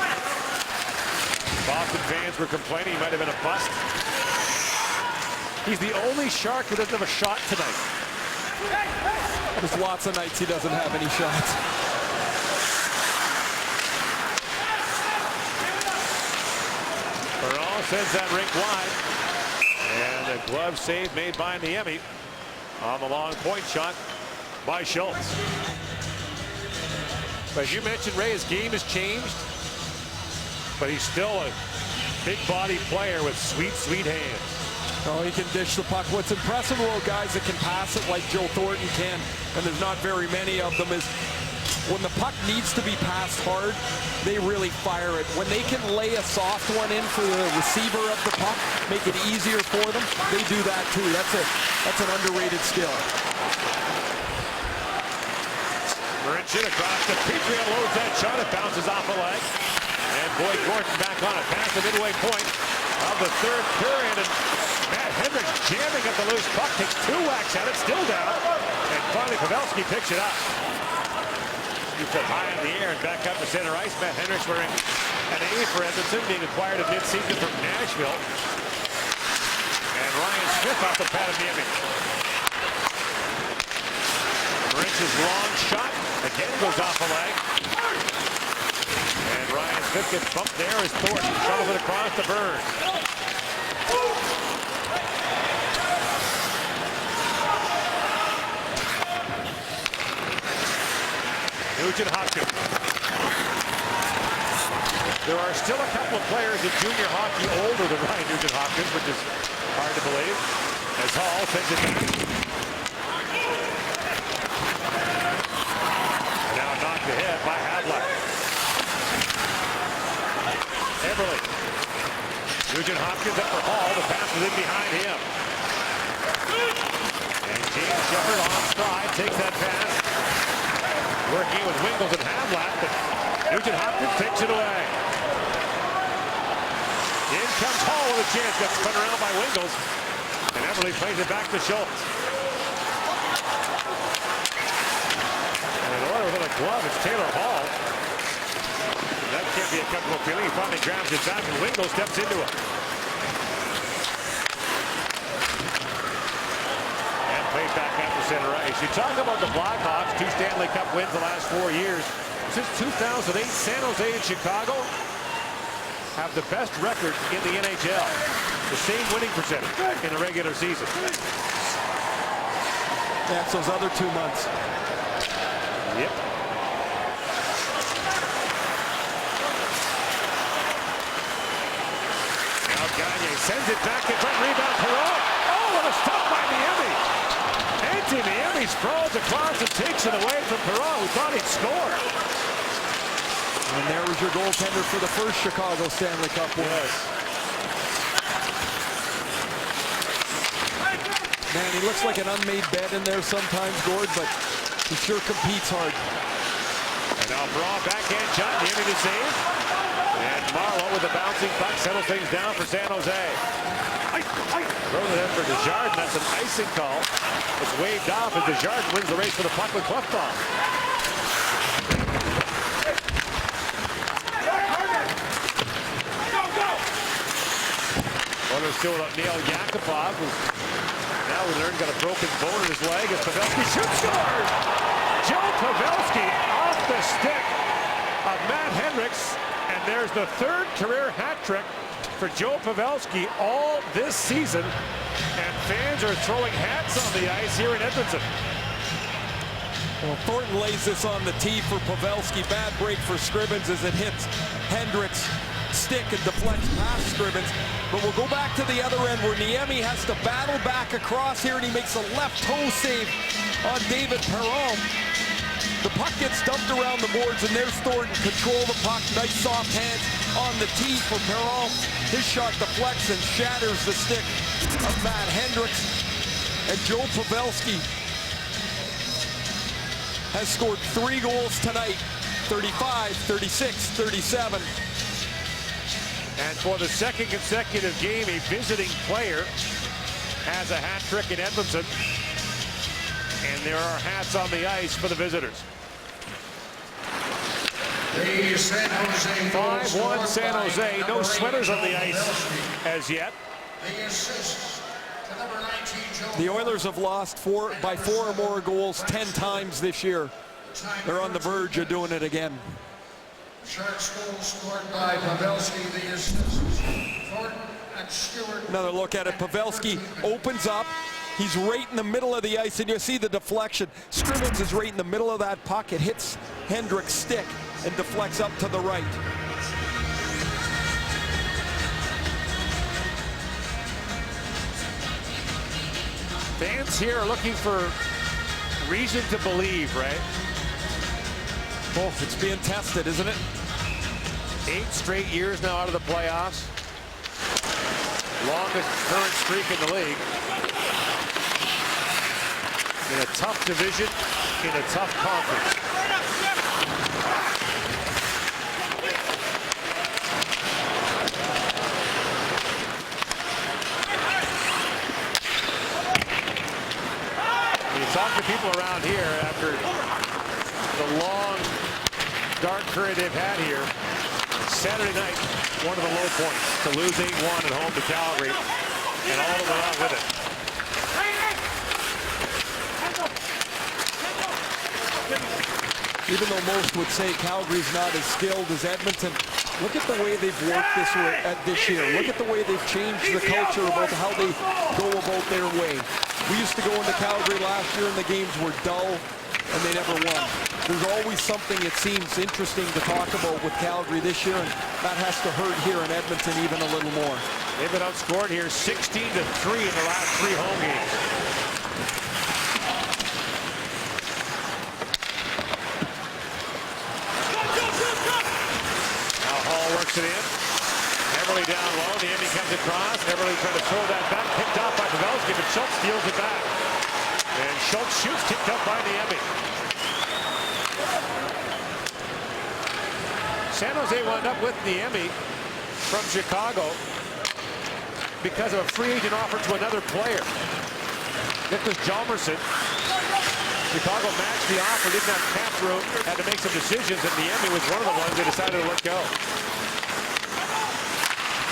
Boston fans were complaining he might have been a bust. He's the only Shark who doesn't have a shot tonight. There's lots of nights he doesn't have any shots. Perron sends that rink wide. a glove save made by Niemi on the long point shot by Schultz. But as you mentioned, Ray, his game has changed, but he's still a big body player with sweet, sweet hands. Oh, he can dish the puck. What's impressive about guys that can pass it like Joe Thornton can, and there's not very many of them, is when the puck needs to be passed hard, they really fire it. When they can lay a soft one in for the receiver of the puck, make it easier for them, they do that too. That's an underrated skill. Marincin across the Petrie, loads that shot. It bounces off a leg. And Boyd Gordon back on it past the midway point of the third period. And Matt Hendricks jamming at the loose puck. Takes 2 whacks at it, still down. And finally Pavelski picks it up. He put high in the air and back up to center ice. Matt Hendricks wearing an A for Edmonton, being acquired at midseason from Nashville. And Ryan Smith off the pad of Niemi. Marincin's long shot again goes off a leg. And Ryan Smith gets bumped there as Thornton shovels it across to Burns. Nugent Hopkins. There are still a couple of players in junior hockey older than Ryan Nugent Hopkins, which is hard to believe. As Hall sends it back. And now knocked ahead by Havlat. Eberle. Nugent Hopkins up for Hall. The pass is in behind him. And James Shepherd on stride takes that pass. Working with Wingles and Havlat, but Nugent Hopkins takes it away. In comes Hall with a chance. Gets spun around by Wingles. And Eberle plays it back to Schultz. And in order with a glove, it's Taylor Hall. That can't be a comfortable feeling. He finally grabs it back and Wingles steps into it. And played back out to center ice. You talk about the Blackhawks, 2 Stanley Cup wins the last 4 years. Since 2008, San Jose and Chicago have the best record in the NHL. The same winning percentage in the regular season. That's those other 2 months. Yep. Now Gagne sends it back in front, rebound Perreault. Oh, what a stop by Niemi. Antti Niemi sprawls across and takes it away from Perreault, who thought he'd score. And there was your goaltender for the first Chicago Stanley Cup win. Yes. Man, he looks like an unmade bed in there sometimes, Gord, but he sure competes hard. And now Braun backhand shot, Niemi to save. And Marleau with the bouncing puck settles things down for San Jose. Throws it in for Desjardins. That's an icing call. It's waved off as Desjardins wins the race for the puck with Klefbom. Oilers still without Neil Yakupov, who now we learned got a broken bone in his leg as Pavelski shoots, scores! Joe Pavelski off the stick of Matt Hendricks, and there's the 3rd career hat trick for Joe Pavelski all this season, and fans are throwing hats on the ice here in Edmonton. Well, Thornton lays this on the tee for Pavelski. Bad break for Scrivens as it hits Hendricks' stick and deflects past Scrivens. But we'll go back to the other end where Niemi has to battle back across here, and he makes a left toe save on David Perreault. The puck gets dumped around the boards, and there's Thornton. Control the puck, nice soft hands on the tee for Perreault. His shot deflects and shatters the stick of Matt Hendricks. And Joe Pavelski has scored 3 goals tonight, 35, 36, 37. And for the 2nd consecutive game, a visiting player has a hat trick in Edmonton. And there are hats on the ice for the visitors. The San Jose 5-1 San Jose. No sweaters on the ice as yet. The assist to number 19, Joe. The Oilers have lost by 4 or more goals 10 times this year. They're on the verge of doing it again. Sharks goal scored by Pavelski, the assist. Thornton and Stewart. Another look at it. Pavelski opens up. He's right in the middle of the ice, and you see the deflection. Scrimmins is right in the middle of that puck. It hits Hendrick's stick and deflects up to the right. Fans here are looking for reason to believe, right? Oh, it's being tested, isn't it? 8 straight years now out of the playoffs. Longest current streak in the league. In a tough division, in a tough conference. When you talk to people around here after the long, dark period they've had here, Saturday night, one of the low points, to lose 8-1 at home to Calgary, and all that went on with it. Even though most would say Calgary's not as skilled as Edmonton, look at the way they've worked this year. Look at the way they've changed the culture about how they go about their way. We used to go into Calgary last year and the games were dull and they never won. There's always something, it seems, interesting to talk about with Calgary this year, and that has to hurt here in Edmonton even a little more. They've been outscored here 16-3 in the last 3 home games. Now Hall works it in. Eberle down low. The Emmy comes across. Eberle trying to throw that back. Picked off by Pavelski, but Schultz steals it back. And Schultz shoots, kicked up by the Emmy. San Jose wound up with Niemi from Chicago because of a free agent offer to another player. Nicholas Hjalmarsson. Chicago matched the offer, didn't have cap room, had to make some decisions, and Niemi was one of the ones they decided to let go.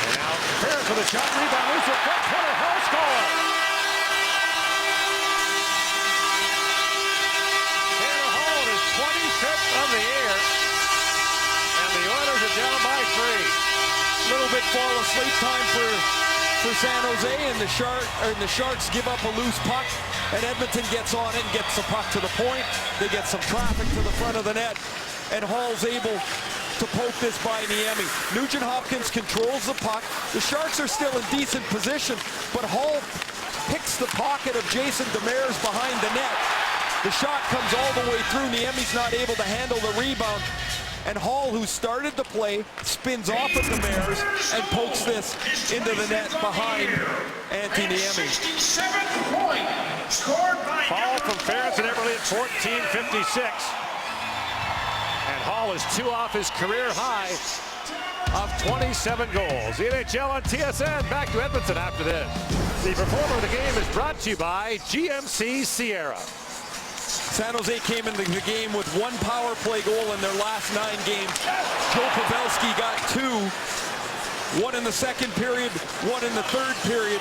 And now Ferris with a shot, rebound, loose it, front corner, Hall score! Taylor Hall is 25th on the year. The Oilers are down by 3. A little bit fall asleep time for San Jose, and the Sharks give up a loose puck, and Edmonton gets on it and gets the puck to the point. They get some traffic to the front of the net, and Hall's able to poke this by Niemi. Nugent Hopkins controls the puck. The Sharks are still in decent position, but Hall picks the pocket of Jason Demers behind the net. The shot comes all the way through. Niemi's not able to handle the rebound. And Hall, who started the play, spins off of Demers and pokes this into the net behind Antti Niemi. 67th point scored by Hall from Ferris and Eberle at 14:56. And Hall is 2 off his career high of 27 goals. The NHL on TSN. Back to Edmonton after this. The performer of the game is brought to you by GMC Sierra. San Jose came into the game with 1 power play goal in their last 9 games. Joe Pavelski got 2. 1 in the second period, 1 in the third period.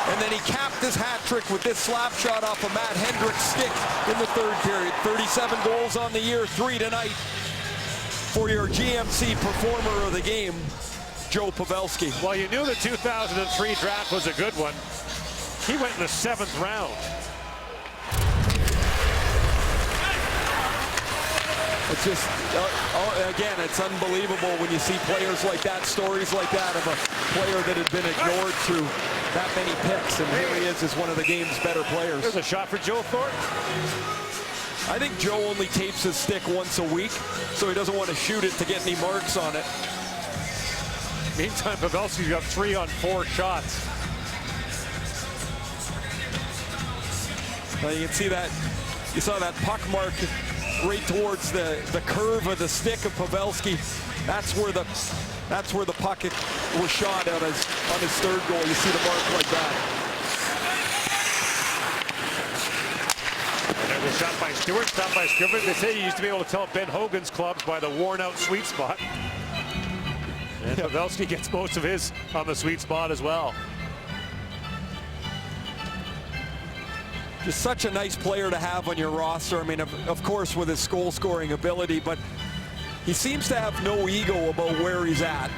And then he capped his hat trick with this slap shot off of Matt Hendrick's stick in the third period. 37 goals on the year, 3 tonight for your GMC performer of the game, Joe Pavelski. Well, you knew the 2003 draft was a good one. He went in the 7th round. It's just, again, it's unbelievable when you see players like that, stories like that of a player that had been ignored through that many picks, and here he is one of the game's better players. There's a shot for Joe Thornton. I think Joe only tapes his stick once a week, so he doesn't want to shoot it to get any marks on it. Meantime, Pavelski's got 3 on 4 shots. Now you can see that, you saw that puck mark right towards the curve of the stick of Pavelski. That's where the puck was shot on his third goal. You see the mark like that. And there's a shot by Stewart, stopped by Scrivens. They say you used to be able to tell Ben Hogan's clubs by the worn-out sweet spot. And Pavelski gets most of his on the sweet spot as well. Just such a nice player to have on your roster. I mean, of course, with his goal-scoring ability, but he seems to have no ego about where he's at.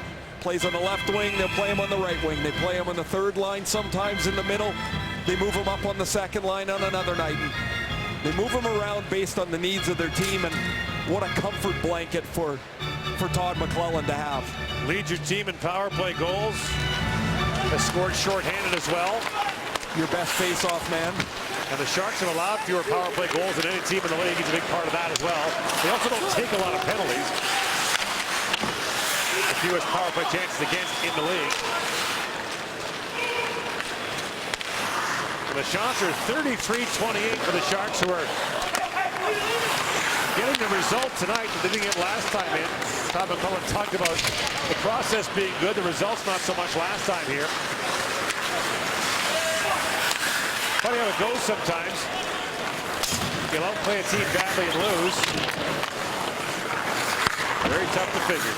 plays on the left wing, they'll play him on the right wing. They play him on the third line, sometimes in the middle. They move him up on the second line on another night. And they move him around based on the needs of their team, and what a comfort blanket for Todd McLellan to have. Leads your team in power play goals. Has scored shorthanded as well. Your best face-off man. And the Sharks have allowed fewer power play goals than any team in the league. He's a big part of that as well. They also don't take a lot of penalties. The fewest power play chances against in the league. And the shots are 33-28 for the Sharks, who are getting the result tonight that they didn't get last time in. Todd McLellan talked about the process being good, the results not so much last time here. Funny how it goes sometimes. You'll outplay a team badly and lose. Very tough to figure.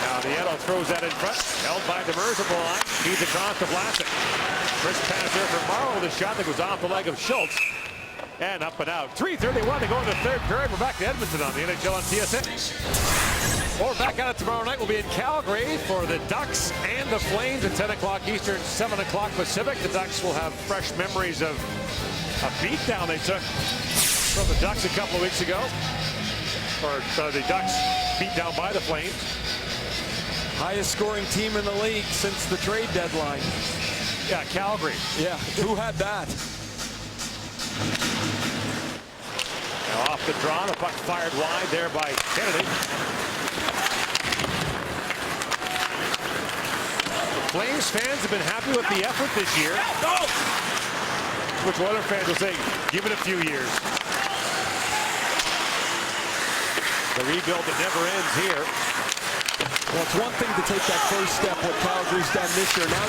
Now Nieto throws that in front. Held by Demers at the line. Feeds across to Vlasic. First pass there for Morrow with a shot that goes off the leg of Schultz. And up and out. 3:31 to go in the third period. We're back to Edmonton on the NHL on TSN. Or back at it tomorrow night. We'll be in Calgary for the Ducks and the Flames at 10 o'clock Eastern, 7 o'clock Pacific. The Ducks will have fresh memories of a beatdown they took from the Ducks a couple of weeks ago. Or the Ducks beat down by the Flames. Highest scoring team in the league since the trade deadline. Yeah, Calgary. Yeah, who had that? Now off the draw, the puck fired wide there by Kennedy. Flames fans have been happy with the effort this year. Which other fans will say, give it a few years. The rebuild that never ends here. Well, it's one thing to take that first step, what Calgary's done this year. Now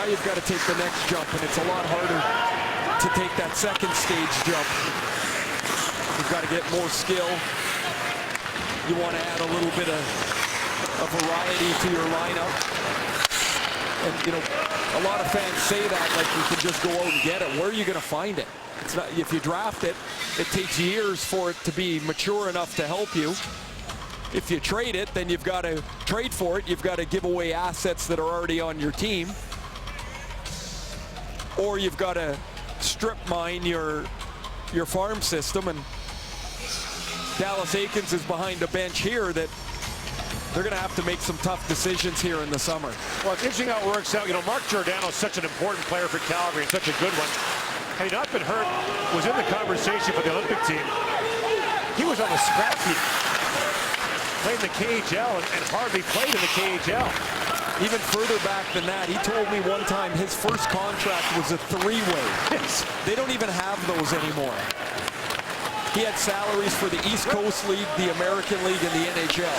you've got to take the next jump, and it's a lot harder to take that second stage jump. You've got to get more skill. You want to add a little bit of variety to your lineup. And, you know, a lot of fans say that like you can just go out and get it. Where are you going to find it? It's not, if you draft it, it takes years for it to be mature enough to help you. If you trade it, then you've got to trade for it. You've got to give away assets that are already on your team. Or you've got to strip mine your farm system. And Dallas Eakins is behind a bench here that they're going to have to make some tough decisions here in the summer. Well, it's interesting how it works out. You know, Mark Giordano is such an important player for Calgary and such a good one. Had he not been hurt, was in the conversation for the Olympic team. He was on the scrap heap. Played in the KHL and hardly played in the KHL. Even further back than that, he told me one time his first contract was a three-way. They don't even have those anymore. He had salaries for the East Coast League, the American League, and the NHL.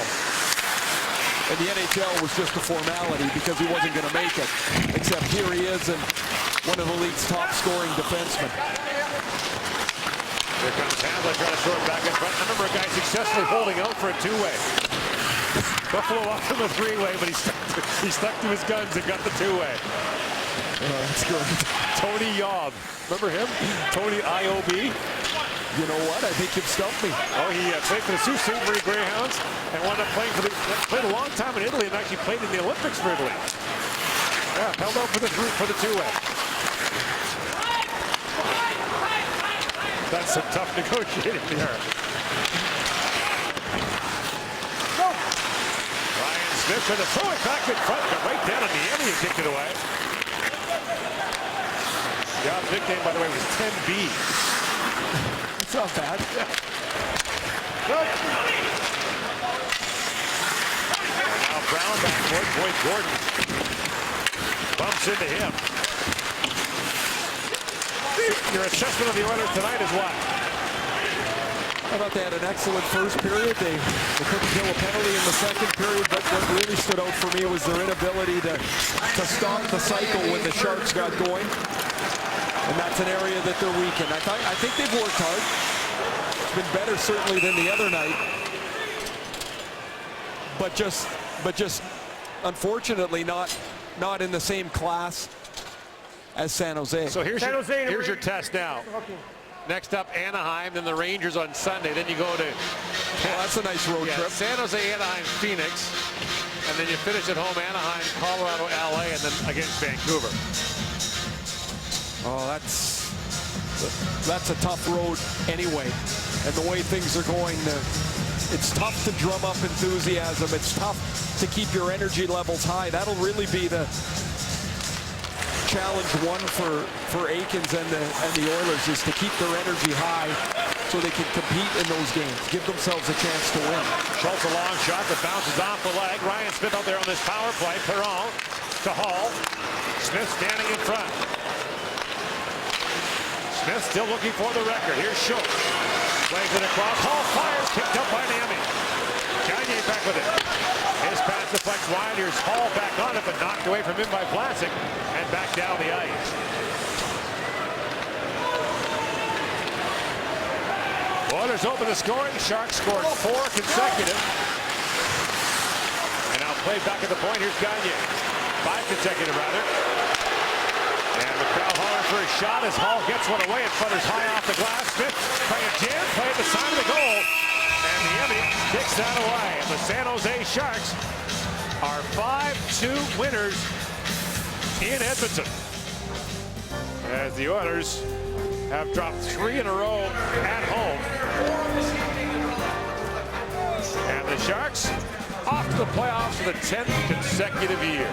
And the NHL was just a formality because he wasn't going to make it. Except here he is, and one of the league's top scoring defensemen. Here comes Hamblin trying to throw it back in front. A number of guys successfully holding out for a two-way. Buffalo off from the three-way, but he stuck to his guns and got the two-way. That's good. Tony Yob. Remember him? Tony IOB. You know what? I think you've stumped me. Oh, he played for the Sault Ste. Marie Greyhounds and wound up playing played a long time in Italy and actually played in the Olympics for Italy. Yeah, held out for the two-way. That's some tough negotiating there. Ryan Smith trying to throw it back in front, but right down in the end, he kicked it away. Job's nickname, by the way, was 10B. It's not bad. Yeah. Good. Now Brown backcourt. Boyd Gordon bumps into him. Your assessment of the Oilers tonight is what? I thought they had an excellent first period. They couldn't kill a penalty in the second period, but what really stood out for me was their inability to stop the cycle when the Sharks got going. And that's an area that they're weak in. I think they've worked hard. It's been better certainly than the other night. But just unfortunately not in the same class as San Jose. So here's your test now. Next up, Anaheim, then the Rangers on Sunday. Then you go to That's a nice road trip. San Jose, Anaheim, Phoenix. And then you finish at home, Anaheim, Colorado, LA, and then against Vancouver. Oh, that's a tough road anyway. And the way things are going, it's tough to drum up enthusiasm. It's tough to keep your energy levels high. That'll really be the challenge one for Aikens and the Oilers, is to keep their energy high so they can compete in those games, give themselves a chance to win. Schultz, a long shot that bounces off the leg. Ryan Smith out there on this power play. Perron to Hall. Smith standing in front. Smith still looking for the record. Here's Schultz. Plays it across. Hall fires. Kicked up by Niemi. Gagner back with it. His pass deflects wide. Here's Hall back on it, but knocked away from him by Vlasic. And back down the ice. Oilers open the scoring. Sharks scored 4 consecutive. And now played back at the point. Here's Gagner. 5 consecutive, rather. And the crowd hollering for a shot as Hall gets one away. It flutters high off the glass. Smith playing a jam, play at the side of the goal. And Niemi kicks that away. And the San Jose Sharks are 5-2 winners in Edmonton, as the Oilers have dropped 3 in a row at home. And the Sharks off to the playoffs for the 10th consecutive year.